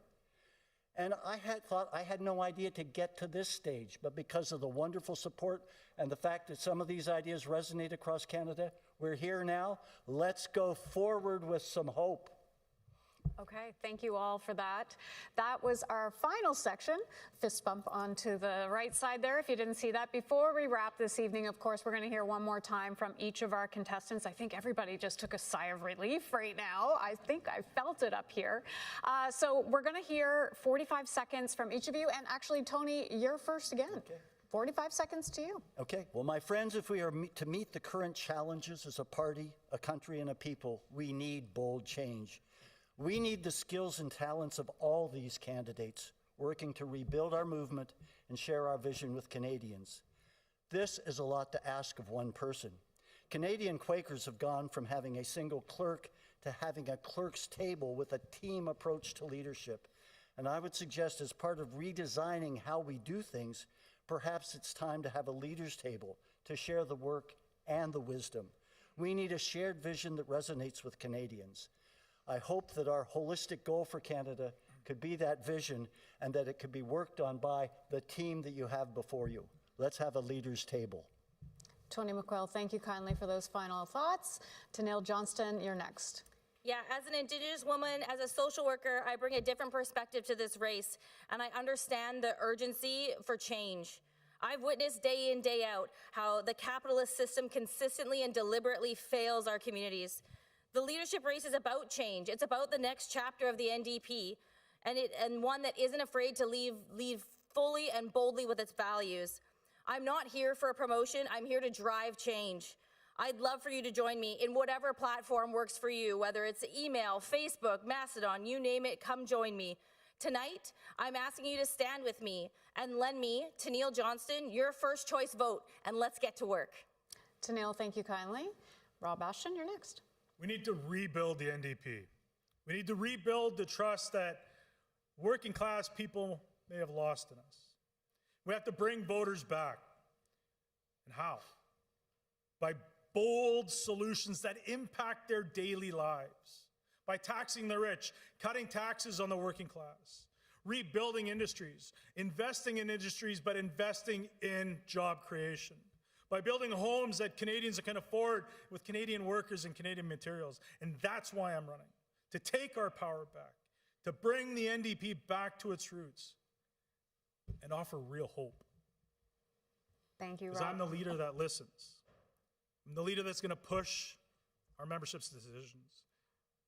And I had thought I had no idea to get to this stage, but because of the wonderful support and the fact that some of these ideas resonate across Canada, we're here now. Let's go forward with some hope. Okay, thank you all for that. That was our final section. Fist bump onto the right side there if you didn't see that. Before we wrap this evening, of course, we're going to hear one more time from each of our contestants. I think everybody just took a sigh of relief right now. I think I felt it up here. So we're going to hear 45 seconds from each of you. And actually, Tony, you're first again. Okay. 45 seconds to you. Okay. Well, my friends, if we are to meet the current challenges as a party, a country, and a people, we need bold change. We need the skills and talents of all these candidates working to rebuild our movement and share our vision with Canadians. This is a lot to ask of one person. Canadian Quakers have gone from having a single clerk to having a clerk's table with a team approach to leadership. And I would suggest, as part of redesigning how we do things, perhaps it's time to have a leaders' table to share the work and the wisdom. We need a shared vision that resonates with Canadians. I hope that our holistic goal for Canada could be that vision and that it could be worked on by the team that you have before you. Let's have a leaders' table. Tony McQuail, thank you kindly for those final thoughts. Tanil Johnston, you're next. Yeah, as an Indigenous woman, as a social worker, I bring a different perspective to this race, and I understand the urgency for change. I've witnessed day in, day out how the capitalist system consistently and deliberately fails our communities. The leadership race is about change. It's about the next chapter of the NDP, and one that isn't afraid to lead fully and boldly with its values. I'm not here for a promotion. I'm here to drive change. I'd love for you to join me in whatever platform works for you, whether it's email, Facebook, Mastodon, you name it, come join me. Tonight, I'm asking you to stand with me and lend me, Tanil Johnston, your first choice vote, and let's get to work. Tanil, thank you kindly. Rob Ashton, you're next. We need to rebuild the NDP. We need to rebuild the trust that working class people may have lost in us. We have to bring voters back. And how? By bold solutions that impact their daily lives. By taxing the rich, cutting taxes on the working class, rebuilding industries, investing in industries, but investing in job creation. By building homes that Canadians can afford with Canadian workers and Canadian materials. And that's why I'm running, to take our power back, to bring the NDP back to its roots and offer real hope. Thank you, Rob. Because I'm the leader that listens. I'm the leader that's going to push our membership's decisions.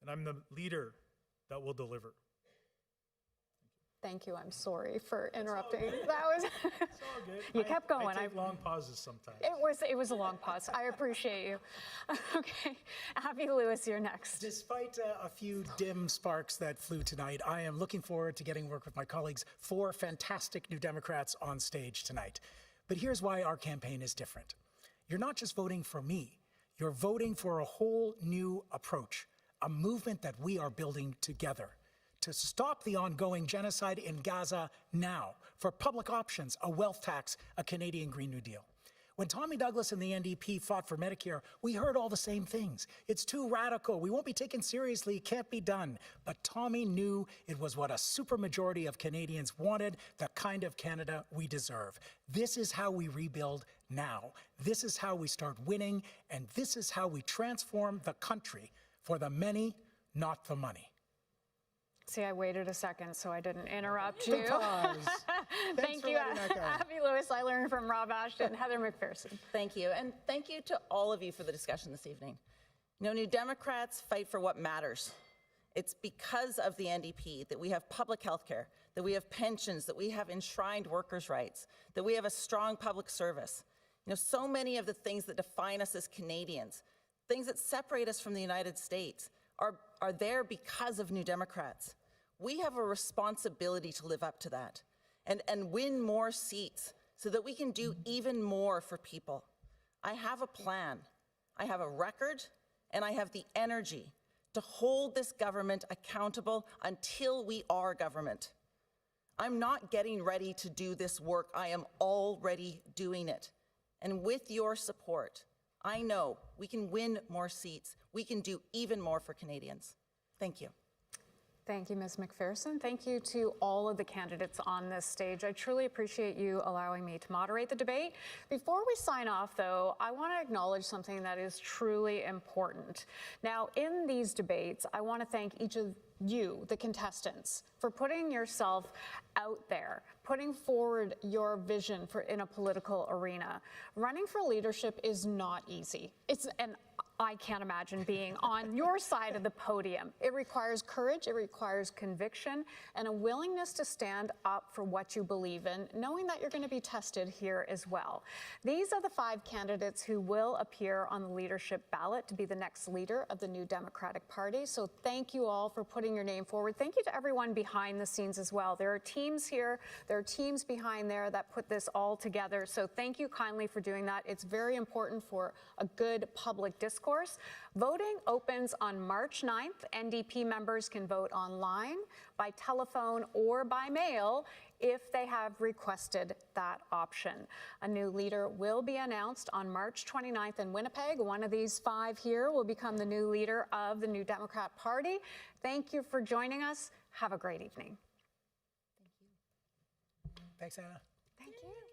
And I'm the leader that will deliver. Thank you. I'm sorry for interrupting. It's That was. It's all good. You kept going. I take long pauses sometimes. It was a long pause. I appreciate you. Okay, Abby Lewis, you're next. Despite a few dim sparks that flew tonight, I am looking forward to getting work with my colleagues, 4 fantastic New Democrats on stage tonight. But here's why our campaign is different. You're not just voting for me, you're voting for a whole new approach, a movement that we are building together to stop the ongoing genocide in Gaza now, for public options, a wealth tax, a Canadian Green New Deal. When Tommy Douglas and the NDP fought for Medicare, we heard all the same things. It's too radical. We won't be taken seriously. It can't be done. But Tommy knew it was what a supermajority of Canadians wanted, the kind of Canada we deserve. This is how we rebuild now. This is how we start winning, and this is how we transform the country for the many, not the money. See, I waited a second so I didn't interrupt you. Thank you, Abby Lewis. I learned from Rob Ashton, Heather McPherson. Thank you, and thank you to all of you for the discussion this evening. You know, New Democrats fight for what matters. It's because of the NDP that we have public health care, that we have pensions, that we have enshrined workers' rights, that we have a strong public service. You know, so many of the things that define us as Canadians, things that separate us from the United States, are there because of New Democrats. We have a responsibility to live up to that and win more seats so that we can do even more for people. I have a plan, I have a record, and I have the energy to hold this government accountable until we are government. I'm not getting ready to do this work. I am already doing it. And with your support, I know we can win more seats. We can do even more for Canadians. Thank you. Thank you, Ms. McPherson. Thank you to all of the candidates on this stage. I truly appreciate you allowing me to moderate the debate. Before we sign off, though, I want to acknowledge something that is truly important. Now, in these debates, I want to thank each of you, the contestants, for putting yourself out there, putting forward your vision in a political arena. Running for leadership is not easy. I can't imagine being on your side of the podium. It requires courage, it requires conviction, and a willingness to stand up for what you believe in, knowing that you're going to be tested here as well. These are the 5 candidates who will appear on the leadership ballot to be the next leader of the New Democratic Party. So thank you all for putting your name forward. Thank you to everyone behind the scenes as well. There are teams here, there are teams behind there that put this all together. So thank you kindly for doing that. It's very important for a good public discourse. Voting opens on March 9th. NDP members can vote online, by telephone, or by mail if they have requested that option. A new leader will be announced on March 29th in Winnipeg. One of these 5 here will become the new leader of the New Democrat Party. Thank you for joining us. Have a great evening. Thanks, Anna. Thank you.